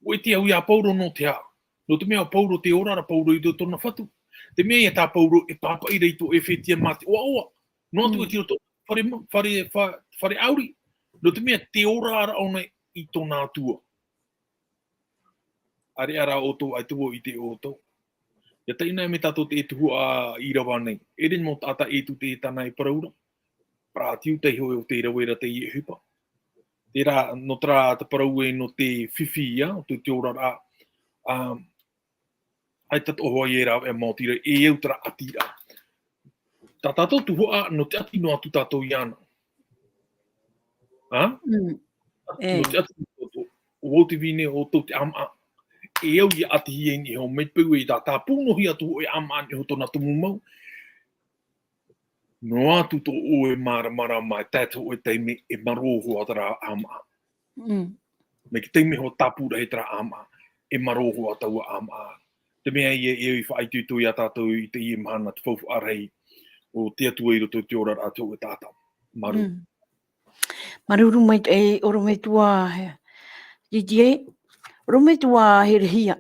O I te au ia pauro no te a. No te mea pauro te orara pauro I te tona whatu. Te mea I tā pauro e papa I reito e whetia mate. Oa. No atu e tiro tō whare auri. No te mea te orara ona I tōna atua. Are ara o tō ai tuo I te o tō. Ia taina me tātou te tuhu a I rawa nei. E rin mo tāta e tu te tāna I paraura. Prātiu te hoi o te rawera te I e hupa. Te rā, no tra te parau e no te whiwhi ia, te orara. Ai tata ohoa I e rā e mautira, e au tra atira. Tā tātou tuhu a no te ati no atu tātou I ana. Ha? E. No te atu o te vine o tō te ama. E au i ati hi ni ho me pau i tā puno hi atu e ama ni ho tōna tumu mau. No atu tō o e mara mai tātou e teime e maro ho atara ama. Me ki teime ho tapura he tara ama. E maro ho atau ama. Te mea i whaaitu tui a tātou i te i mahana te whaufu arhei o te atu e roto te ora atou e tātou. Maru. Maruru mai e oro me tua DJ oro me tua herhia.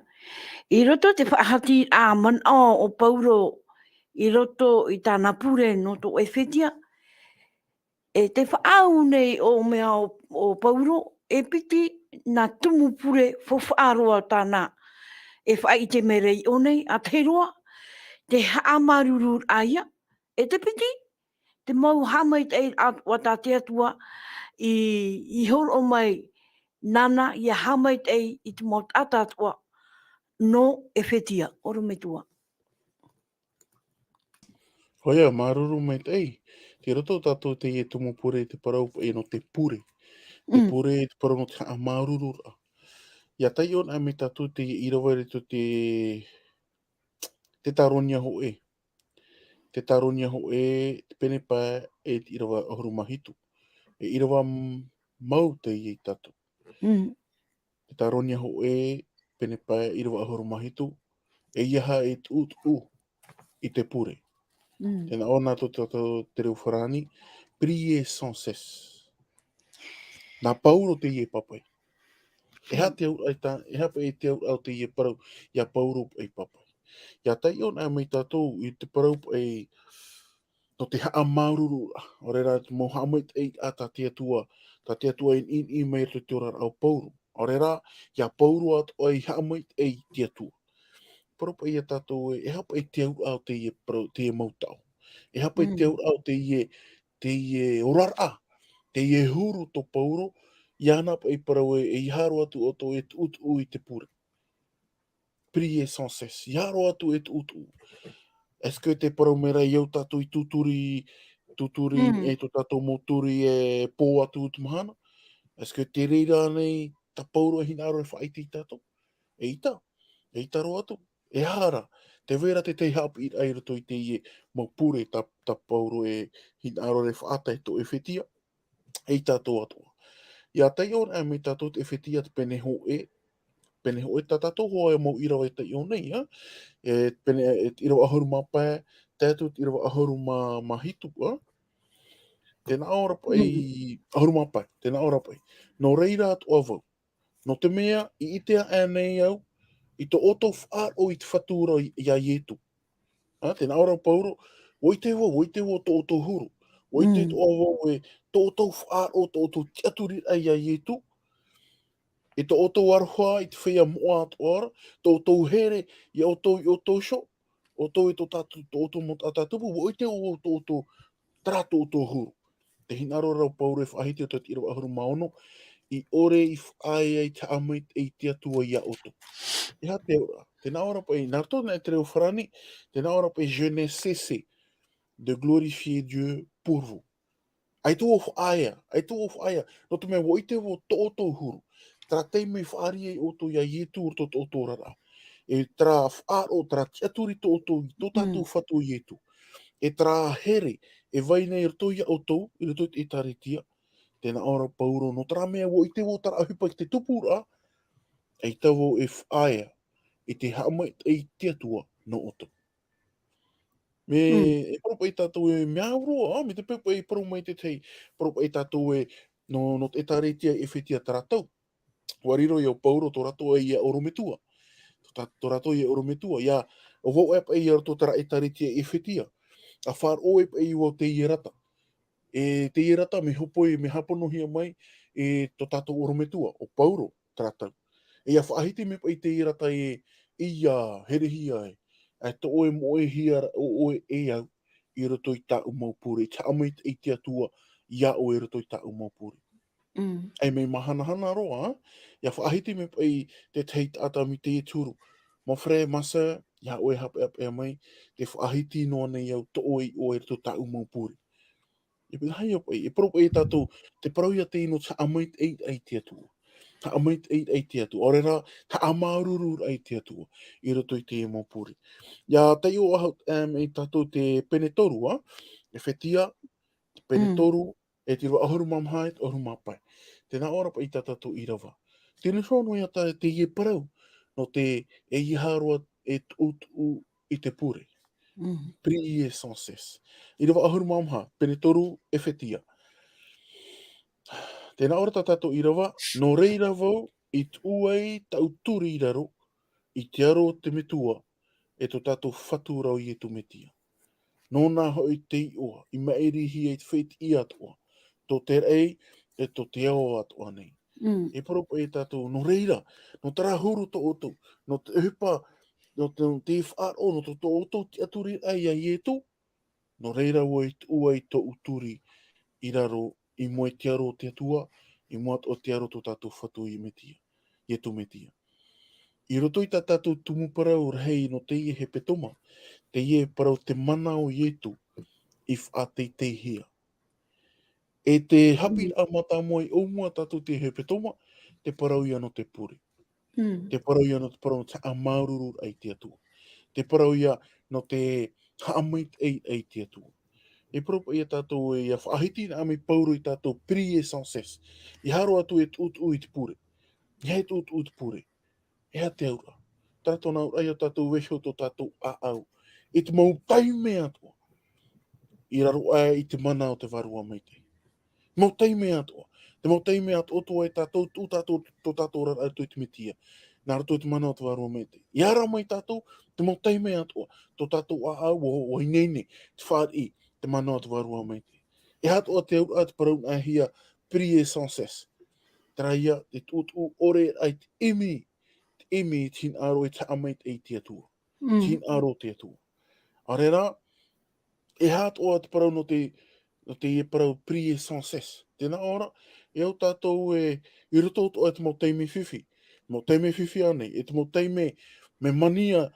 I roto te whaahati a man o pauro i roto i tāna pure no to e whetia. E te whaau nei o mea o pauro e piti na tumu pure whawhaaroa tāna. E whai te merei o nei a te roa te haamaruru aia. E te piti te mau hamait e wata te atua i hor o mai nana i hamait e i te mau atatua no e whetia, oro me tua. Hoia, maruru mai tei. Te roto tātou te e tumu pure te parau e no te pure. Te pure te parau no te haa maruru ra. Ia tai on a me tātou te irawa reto te taronia ho e. Te taronia ho e te pene pa e te irawa ahuru mahitu. E irawa mau te i tātou. Te taronia ho e pene pa e irawa ahuru mahitu. E iaha e te ut i te pure. Tēnā o nātou te reo wharani, prier sans cesse. Nā pauro te ie papai. E ha te au aita, e hapa e te au te ie parau, ia pauro ai papai. Ia tai o nā mei tātou i te parau ai no te haa maururu, o reira mo hamait ei a ta te atua in mei te ora au pauro. O reira, ia pauro at o ai hamait ei te atua. Parau ai a tātou e hapa e te au te ie parau, te ie mautau. E hapa i te au te ie orara, te ie huru to pauro, i ana pa i parau e i haro atu o to e te utu i te pure. Prier sans cesse, i haro atu e te utu. Eske te parau mera i au tātou i tuturi e to tātou moturi e pō atu utu mahana? Eske te reira nei ta pauro e hinaro e whaiti i tātou? E ita ro atu. E hara, te vera te tei hapu i ai rato i te ie mau pure ta pauro e hinaro re whaata e to e whetia. E tātou atua. Ia tai on e me tātou te whetia te pene ho e ta tātou hoa e mau irawa e tai o nei, ha? E pene e irawa ahuru mā pae, tātou te irawa ahuru mā hitu, ha? Tēnā ora pai, ahuru mā pae, tēnā ora pai. No reira atu avau. No te mea, i itea e nei au, i to oto whaar o i te whatura i a ietu. Tēnā ora pauro, oi te wo to oto huru. Oi te to avau e to oto whaar o to oto tiaturi ai a ietu. E to oto aroha i te whea moa atu ora, to oto here i oto sho, oto i to tatu, to oto mo tatatupu, oi te o to oto trato oto huru. Te hinaro rau pauro e whahiti o te irawa ahuru maono, i ore i whaai ai te amait e te atua i a oto. E ha te ora, tēnā ora pa i nartona e te reo wharani, tēnā ora pa i je ne cesse de glorifier Dieu pour vous. Ai tō o whaaya, no te mea wo i te wo to oto huru. Tra teime whaari e oto ia ietu o to oto rara. E tra whaaro, tra tiaturi to oto i to tatu whatu ietu. E tra here, e vai nei rito ia oto, i rito i taritia, tēnā ora pauro, no tra mea wo i te wo tara ahupa ki te tupura, e tawo e whaaya, i te hamait e te atua no oto. Me e propa i tātou e mea uroa, me te pepa i paru mai te tei, propa i tātou e no te taretia e whetia taratau. Wariro i au pauro tō rato e ia orometua. Tō rato i orometua. Ia, o wau e pa i arato tara e taretia e whetia. A whār o e pa i wau te i rata. E te i rata me hopoi, me haponohia mai e tō tātou orometua, o pauro taratau. E ia whaahiti me pa i te i rata e ia herehia e. E to oe mo e hia o oe e au i roto i tā umaupure. Te amait i te atua ia o e roto i tā umaupure. Ai mei mahana roa, ia whaahiti me pa i te teit ata mi te e turu. Mo fre masa, ia oe hape e mai, te whaahiti noa nei au to oe o e roto tā umaupure. E pina hai op e propo e tātou te parau ia te ino ta amait ei te atua. Ta amait ei te atua. Ore rā, ta amaururu ei te atua. I roto i te emo puri. Ia tei o ahau e tātou te penetoru, e whetia, te penetoru, e te rua ahuru mamhait, ahuru mapai. Tēnā ora pa i tātou i rawa. Tēnā whono ia te ie parau, no te e iharoa e tu i te pure. Priie sans cesse. I rawa ahuru mamha, penetoru e whetia. Tēnā ora tātou i rawa, no reira vau, i tuai tau turi i raro, i te aro te metua, e to tātou whaturau i e tu metia. Nō nā hoi te i oa, i maerihi e te whet i atoa, tō te rei, e tō te ao atoa nei. E paropo e tātou, no reira, no tara huru tō oto, no te hupa, no te whaaro, no tō oto te aturi ai a ietu, no reira uai tō uturi i raro, i moe te aro te atua, i moat o te aro tō tātou whatu i metia, i tu metia. I roto i tā tātou tumuparau rehei no te ie he petoma, te ie parau te mana o ietu, i whaatei te hia. E te hapi a mata moe o mua tātou te he petoma, te parau ia no te puri. Te parau ia no te parau te amaururu ai te atua. Te parau ia no te haamait ei te atua. E propo ia tātou e a whaahiti na ame pauru i tātou priye sans cesse. I haro atu e tutu i te pure. I hei tutu i te pure. E ha te aura. Tātou nā ura ia tātou weho tō tātou a au. I te mau taime atua. I raro aia i te mana o te varua mai te. Mau taime atua. Te mau taime atua o e tātou tō tātou rara atu i te metia. Nā rato i te mana o te varua mai te. I ara mai tātou, te mau taime atua. Tō tātou a au o hinene. Te whaari te mana o te varua mai te. E hato o te aura te parau a hia priye sans cesse. Tera ia te tutu ore ai te imi. Te imi tin aro e te amait ei te atua. Tin aro te atua. Arera, e hato o te parau no te e parau priye sans cesse. Tēnā ora, e au tātou i roto o te mau teime whiwhi. Mau teime whiwhi anei. E te mau teime me mania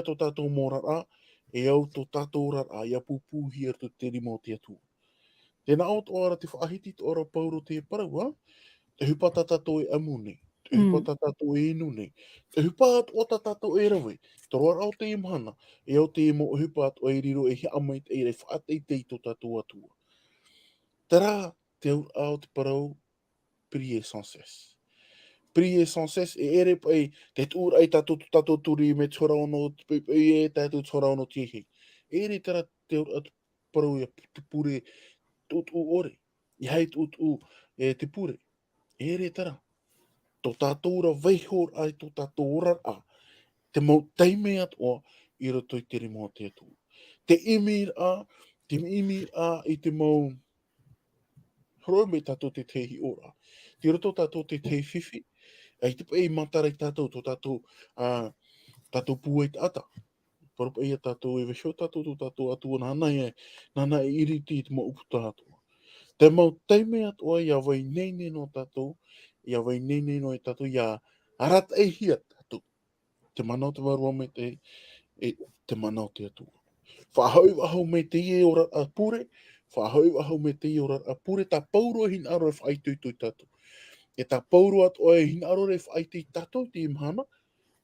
tō tātou mōrara, e au tō tātou rara, ia pupuhi ar te rimo te atua. Tēnā o tō ora te whaahiti tō ora pauro te parau, te hupata tātou e amu nei. Te hupata tātou e inu nei. Te hupata o tātou e rawe. Te roar au te imhana, e au te imo hupata o e riro e hi amait e rei whaatei tei tō tātou atua. Tera, te au te parau, priye sans cesse. Priye sans cesse, e ere pai, te tūra ai tātou turi me tora ono, e tātou tora ono tiehi. Ere tera te au te parau ia te pure tutu ore. I hei tutu e te pure. Ere tera. Tō tātou ra veihor ai tō tātou rara. Te mau teime atoa i roto i te rimo te atua. Te imir a i te mau horo me tātou te tehi ora. Te roto tātou te tehi whiwhi, ai te pei matarai tātou tō tātou pua i te ata. Paropa ia tātou e wesho tātou atua nana e iriti i te mau upu tātou. Te mau teime atoa ia wai neine no tātou, ia wai neine no e tātou, ia arata e hia tātou. Te manao te warua me te manao te atua. Whahau ahau me te ie ora a pure, whahau ahau me te ie ora a pure, tā pauro hin aro e whaitui tātou. E tā pauro atoa e hin aro e whaitui tātou te imhana,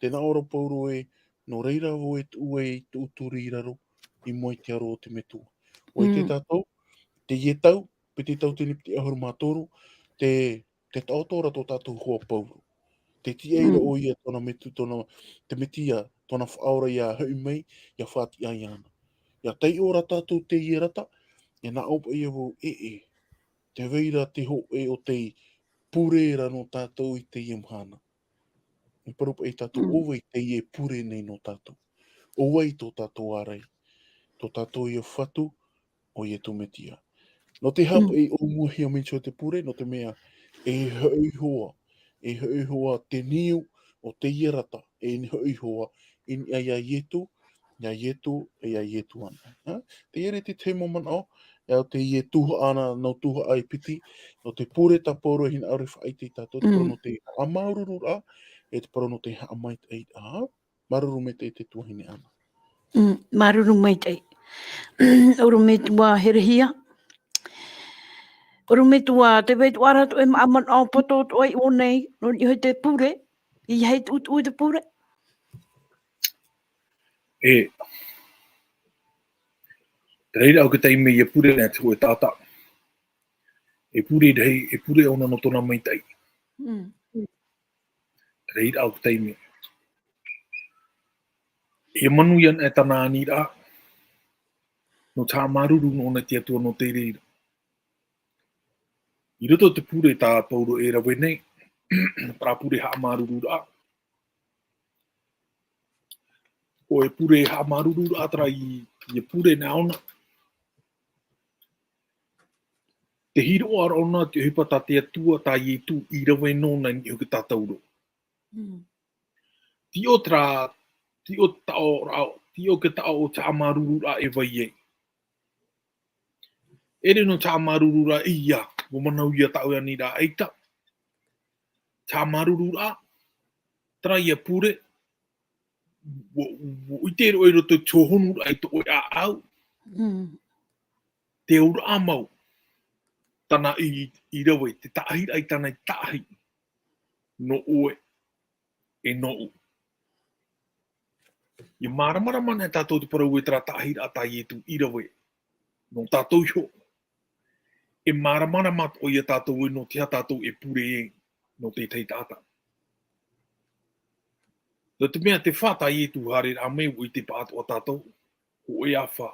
tēnā ora pauro e no reira o e tu uturi i raro, i moe te aro o te metua. O i te tātou, te ie tau, pe te tau tini te ahuru mātoru, te tautora tō tātou hoa pauro. Te ti eira o ia tōna metu, te metia, tōna whaora ia hui mei, ia whāti ai ana. Ia tei ora tātou te ie rata, e nā opa ia wo te veira te ho e o te purera no tātou i te ie mhana. E parupa e tātou owa i te ie pure nei no tātou. Owa i tō tātou arai. Tō tātou ia whatu o ia tu metia. No te hapa e o muahia mincho te pure, no te mea e hoi hoa te niu o te ie rata, e hoi hoa in ia ietu ana. Te ere te te moman o, e te ie tuha ana, no tuha ai piti, no te pure ta poro hin aure whaiti tātou, te poro no te amaururu a, e te poro no te amait ei a, maruru me te tuahine ana. Maruru mai te. Oro me tua herehia. Oro me tua te weit wara tu e maaman au poto tu ai o nei, no i hoi te pure, i hei tu ui te pure. E, te reira au ke teime i e pure nea te hoe tata. E pure rei, e pure ona no tona mai tai. Te reira au ke teime. E manu ian e tana ani ra. No tā maruru no na tia tua no te reira. I roto te pure tā pauro e rawe nei. Pra pure haa maruru ra. O e pure haa maruru ra tara i e pure na ona. Te hiro ara ona te hipa ta te atua ta i tu i rawe nona ni hoki tātauro. Ti o tra, ti o tao rao, ti o ke tao o tā maruru ra e vai e. Ere no tā maruru ra ia, o manau ia tau ia ni ra eita. Tā maruru ra, tra ia pure, o i te roi roto tōhonu ra i to oi a au. Te ura amau, tana i rawe, te tahi ai tana i tahi. No oe, e no u. I maramara mana e tātou te parau e tera tahi ra tai e tu i rawe. No tātou ho. E maramara mat o ia tātou e no tia tātou e pure e no te tei tāta. No te mea te whata i tu hare a me o i te pātu a tātou. O e a wha.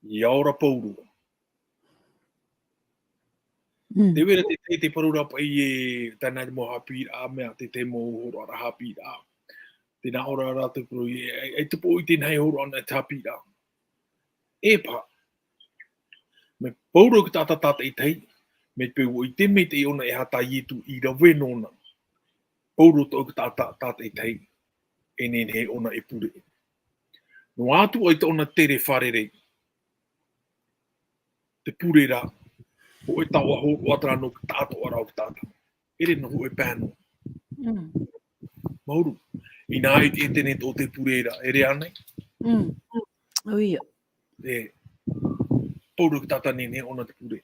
I aora paurua. Te wera te parura pa i e tana mo hapi a mea te mo horo ara hapi a. Te na ora ara te pro e te po i te nei horo ana te hapi a. E pa. Me pauro ki tata tata i tei. Me pe o i te me te ona e hata i tu i rawe nona. Pauro to ki tata tata i tei. E nen he ona e pure. No atu ai te ona tere wharerei. Te pure ra. O e tawa hōku atara no ki tātou ara o ki tātou. Ere no ho e pēno. Mauru. I nā i te internet o te pureira. Ere anei? Oia. E. Pauru ki tātou nene ona te pure.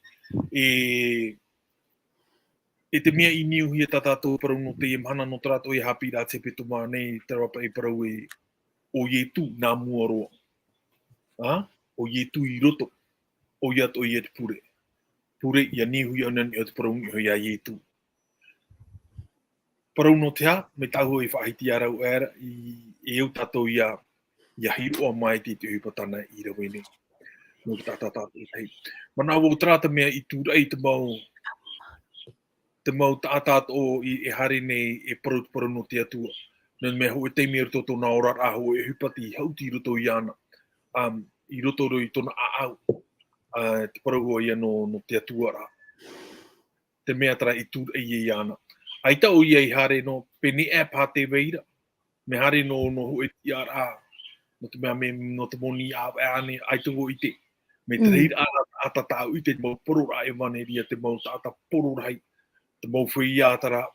E te mea i niu hi e tātou parau no te imhana no trato i hapi rā te petu mā nei te rapa i parau e o ye tu nā mua roa. O ye tu i roto. O iat o ye te pure. Pure ia nihu i anan i o te parau i hoi a ye tu. Parau no te ha, me tahu e whahiti arau era i eu tātou ia hiro a mai te hupatana i rawene. No ki tātata i tei. Mana o trata mea i tūrei te mau tātat o i hare nei e parau no te atua. Nō mea ho e te mea roto nā ora aho e hupati hauti roto i ana. I roto roi tona aau. Te parau o ia no te atua rā. Te mea tara i tūrei i ana. Aita o ia i hare no pene e pā te veira. Me hare no ho e ti ara. No te mea me no te moni a ane aitungo i te. Me te reira ata tāu i te mau porora e maneria te mau tāta pororai. Te mau whi atara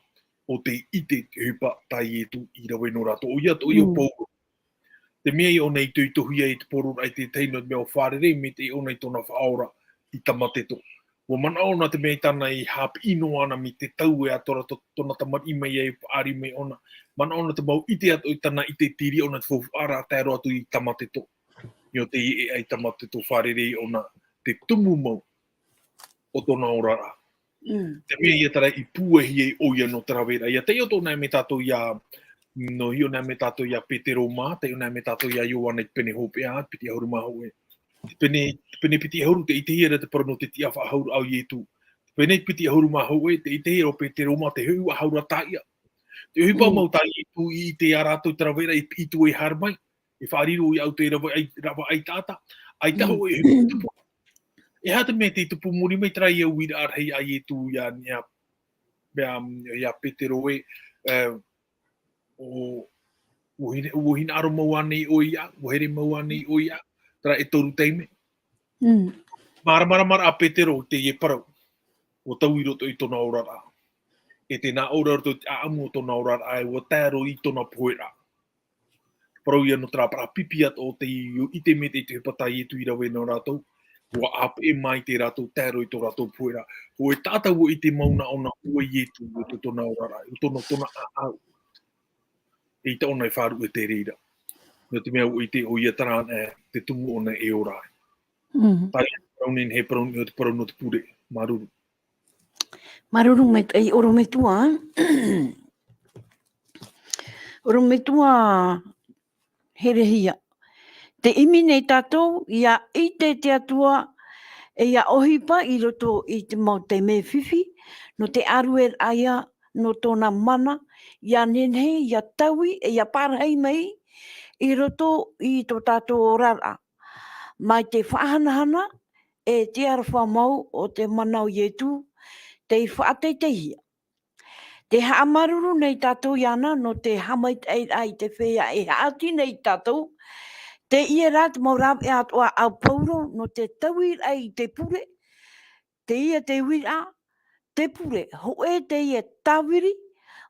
o te ite te hupa tai e tu i rawe no rato. O ia to i o pōro. Te mea i o nei tui tohia i te pororai te teino me o wharere me te o nei tona whaora i tamateto. Wa mana ona te mea tana i hapi ino ana mi te tau e atora tona tamar i mei e ari mei ona. Mana ona te mau ite ato i tana i te tiri ona te fofu ara tēro atu i tamateto. I o te i e tamateto wharere ona te tumu mau o tona orara. Te mea i atara i pūehi e oia no tarawera. Ia te o tōna me tātou ia no hio nā me tātou ia Petero mā, te o nā me tātou ia Ioana i pene hope a, piti hauru mā hoe. Pene piti hauru te ite hera te parano te tia wha hauru au ietu. Pene piti hauru mā hoe, te ite hera o Petero mā, te hui wa haura taia. Te hui pā mau tai ietu i te arato tarawera i pitu e harmai. E whaariru i au te rawa ai tāta. Ai taho e hui tupu. E hata me te tupu muri mai trai e uira arhei ai ietu ia Petero e o hina aro mau ane o ia, o here mau ane o ia, tara e toru teime. Mara a Petero te ie parau, o tau i roto i tona orara. E te nā orara to te aamu o tona orara, e o tēro i tona poera. Parau ia no tara para pipi at o te i te me te hupatai e tu i rawe no rātou. Ua ap e mai te rato tēro i tō rato puera. Ko e tātau i te mauna ona ua i etu o te tona orara, i tona a au. I te ona i wharu e te rira. No te mea o i te o ia tarana te tumu ona e orai. Tai paraunin he paraunin o te paraunin o te pure, maruru. Maruru me tei oro me tua. Oro me tua herehia. Te imi nei tātou, ia i te atua, e ia ohipa i roto i te mau te me whiwhi, no te aruer aia, no tōna mana, ia nenhei, ia taui, e ia parahei mai, i roto i tō tātou orara. Mai te whahanahana, e te arawha mau o te manau ietu, te i whaateitehia. Te haamaruru nei tātou iana, no te hamait ai te whea e haati nei tātou, te ia rat mau rap e atua au pauro, no te tauir ai te pure, te ia te wira, te pure, ho e te ia tawiri,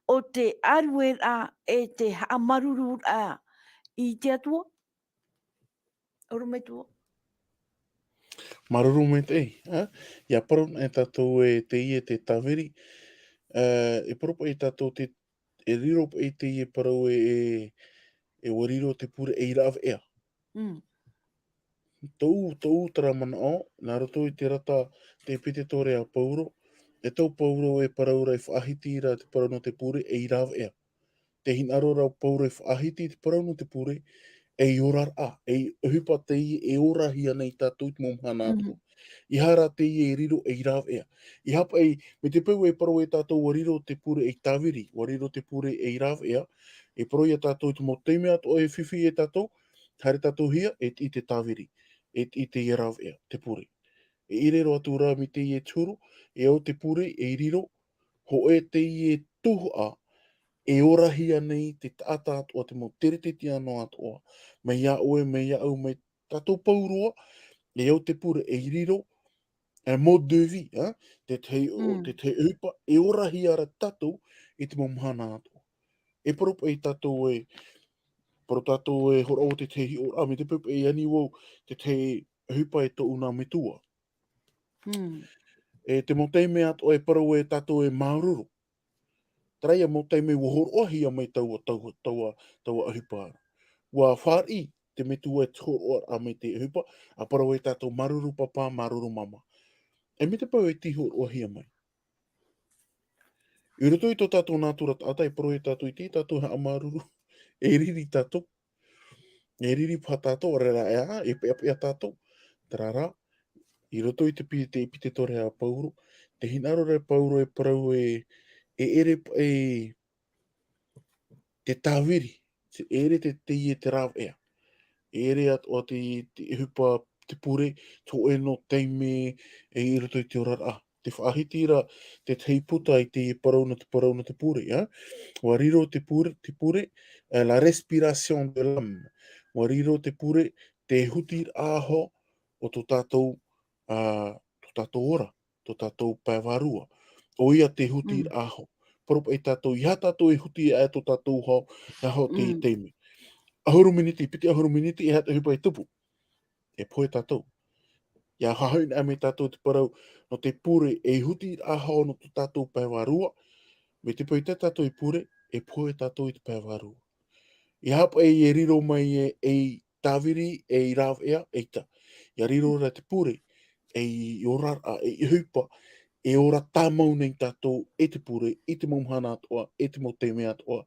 o te aruera e te haamaruru a i te atua. Oro me tua. Maruru me te ei. Ia parun e tātou e te ie te tawiri. E paropa e tātou te e riro e te ie parau e wariro te pure e irav ea. Tau tara mana o, nā roto i te rata te pite tore a pauro, e tau pauro e parau rai whaahiti ra te parau no te pure e irav ea. Te hinaro rau pauro e whaahiti te parau no te pure e i orar a, e hupa te i e ora hia nei tātou te momhana ato. I hara te i e riro e irav ea. I hapa e, me te pau e parau e tātou wariro te pure e tawiri, wariro te pure e irav ea, e parau i a tātou te mo teime ato e whiwhi e tātou, haere tātou hia e i te tawiri, e i te irav ea, te pure. E i rero atu rā mi te i e tūru, e au te pure e i riro, ho e te i e tuhu a, e ora hia nei te tata atua, te mo tere te tiano atua, me ia oe, me ia au, me tātou pauroa, e au te pure e i riro, e mode de vie, te te upa, e ora hia ara tātou, i te momhana atua. E paropa i tātou e, paro tātou e hora o te te hi o, me te pupa e ani wau, te hupa e tō una me tua. E te moteime atua e parau e tātou e maururu. Traia moteime ua horo hia mai taua ahupa. Ua whāri te me tua e horo a me te ahupa, a parau e tātou maruru papa, maruru mama. E me te pau e ti horo hia mai. I roto i tō tātou nātura tātai, parau e tātou i ti tātou ha maruru, e riri tātou. E riri pā tātou, rera e pia tātou. Tarara, i roto i te pite tore a pauro, te hinaro re pauro e parau e ere te tāwiri, te ere te i e te rāw ea. E ere atua te hupa te pure, tō e no teime e i roto i te orara. Te whaahiti ra te teiputa i te parau na te pure. Wa riro te pure, la respiration de l'âme. Wa riro te pure, te huti aho o tō tātou ora, tō tātou pēwarua. O ia te huti aho. Paropa e tātou, iha tātou e huti e tō tātou hao te i teime. Ahuru miniti, piti ahuru miniti, e hata hupa e tupu. E poe tātou. Ia hahaun a me tātou te parau, no te pure e huti aho no tō tātou pēwarua, me te pau i te tātou i pure, e poe tātou i te pēwarua. I hapa e riro mai e tāwiri e i rāw ea, eita. Ia riro ra te pure, e i orar a, e i hupa, e ora tāmau nei tātou e te pure, i te momhana atoa, e te mo teime atoa.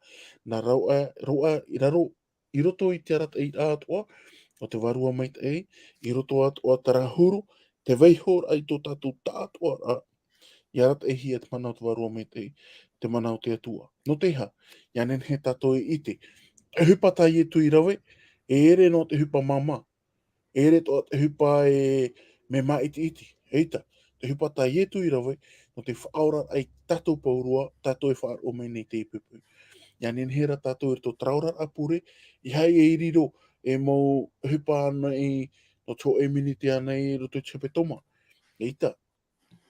Nā i raro, i roto i te arata i atoa, o te warua mai te ei, i roto atoa tarahuru, te veihor ai tō tātou tātoa, i arata e hi te manau te warua mai te ei, te manau te atua. No te ha, ia nen he tātou e ite. E hupa tai e tui rawe, e ere no te hupa mama. E ere to te hupa e me ma iti iti. Eita, te hupa tai e tui rawe, no te whaora ai tātou paurua, tātou e whaar o mai nei te pupu. Ia nen hera tātou e tō traura apure, i hai e iriro e mau hupa ana i no tō e miniti ana i roto te toma. Eita,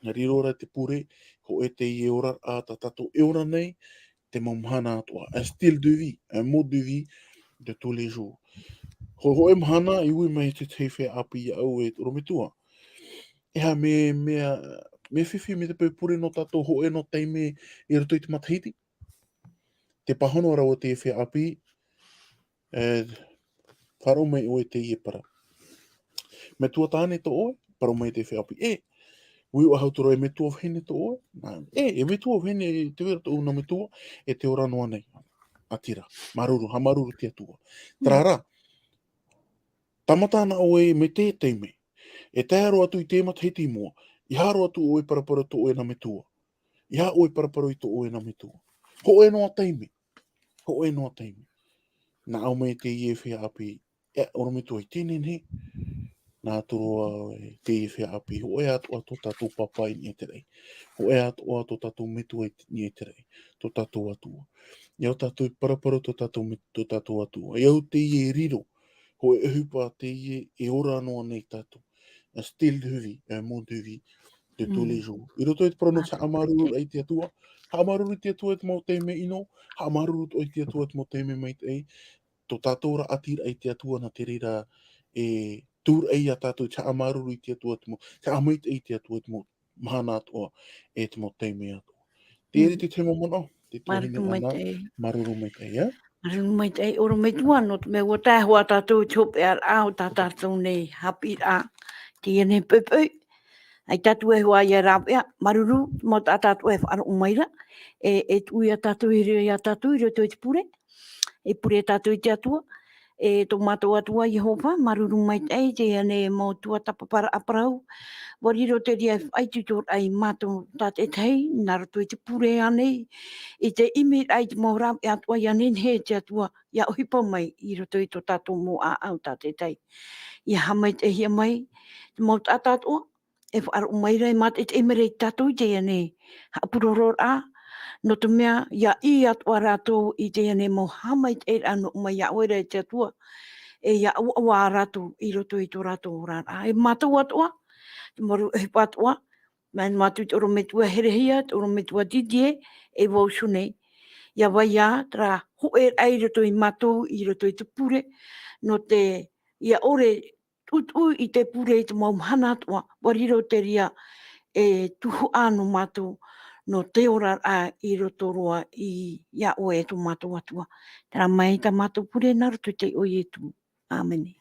nga riro ora te pure, ho e te i e ora a tātou e ora nei, te mamhana atua. Un style de vie, un mode de vie de tous les jours. Ho e mahana i ui mai te teiwhea api i au e rometua. Eha me whiwhi me te pepure no tātou ho e no teime I roto I te matahiti. Te pahono rawa te whea api, wharo mai oe te ie para. Me tua tāne to oe, paro mai te whea api. Ui o hautoro e me tua whene to oe. E me tua whene te wera to una me tua, e te ora noa nei. Atira, maruru, ha maruru te atua. Trara, tamatana oe me te teime. E tēro atu I te matahiti mua. I haro atu oe parapara to oe na me tua. I ha oe parapara I to oe na me tua. Ho oe noa teime. Ho oe noa teime. Na au mai te ie whea api. Ora me tua I tēne ne. Nā toro te ie whea api. Ho oe atu ato tātou papai ni e te rei. Ho oe atu ato tātou metua ni e te rei. To tātou atua. Iau tātou I parapara to tātou atua. Iau te ie riro. Ho e hupa te ie e ora noa nei tātou. A still huvi, a mon huvi. Te tūle jou. I roto e te prono te amaruru ai te atua. Ha amaruru te atua te mau teime ino. Ha amaruru ai te atua te mau teime mai te ei. Tō tātou ra atira ai te atua na te reira tūr ei a tātou te amaruru I te atua te mau. Te amait ai te atua te mau mahana atua e te mau teime atua. Te ere te te mamona. Te tuahine ana. Maruru mai te ia. Maruru mai te oro me tua no te me o tā hoa tātou chope ar au tā tātou nei hapi a. Te ene pepe. Ai tatu e hoa ia rapea, maruru, mo tā tatu e whaara umaira, e tui a tatu I roto I te pure, e pure tatu I te atua, e tō mātou atua I hopa, maruru mai te ane mo tua tapapara aparau, wariro te ria ai tutor ai mātou tate tei, nā roto I te pure anei, I te imi ai te mau rape atua I ane he te atua, ia ohipa mai I roto I tō tātou mō a au tate tei. Ia hamai te hia mai, te mau tātatua, e whaara umaira e mate te emere I tātou I te ane hapuroror a, no te mea ia I atua rātou I te ane mo hamai te ere anu umai ia oera e te atua, e ia ua rātou I roto I tō rātou rāra. E mātou atua, te moru e pātua, mai mātou te oro me tua herehia, te oro me tua didie, e wausu nei. Ia wai a, tra hoe ai roto I mātou, I roto I te pure, no te ia ore utu I te pure I te maumhana atua, wariro te ria e tuhu anu mātou no te ora a I roto roa I ia oe tu mātou atua. Tera mai ta mātou pure nā roto te oe tu. Āmeni.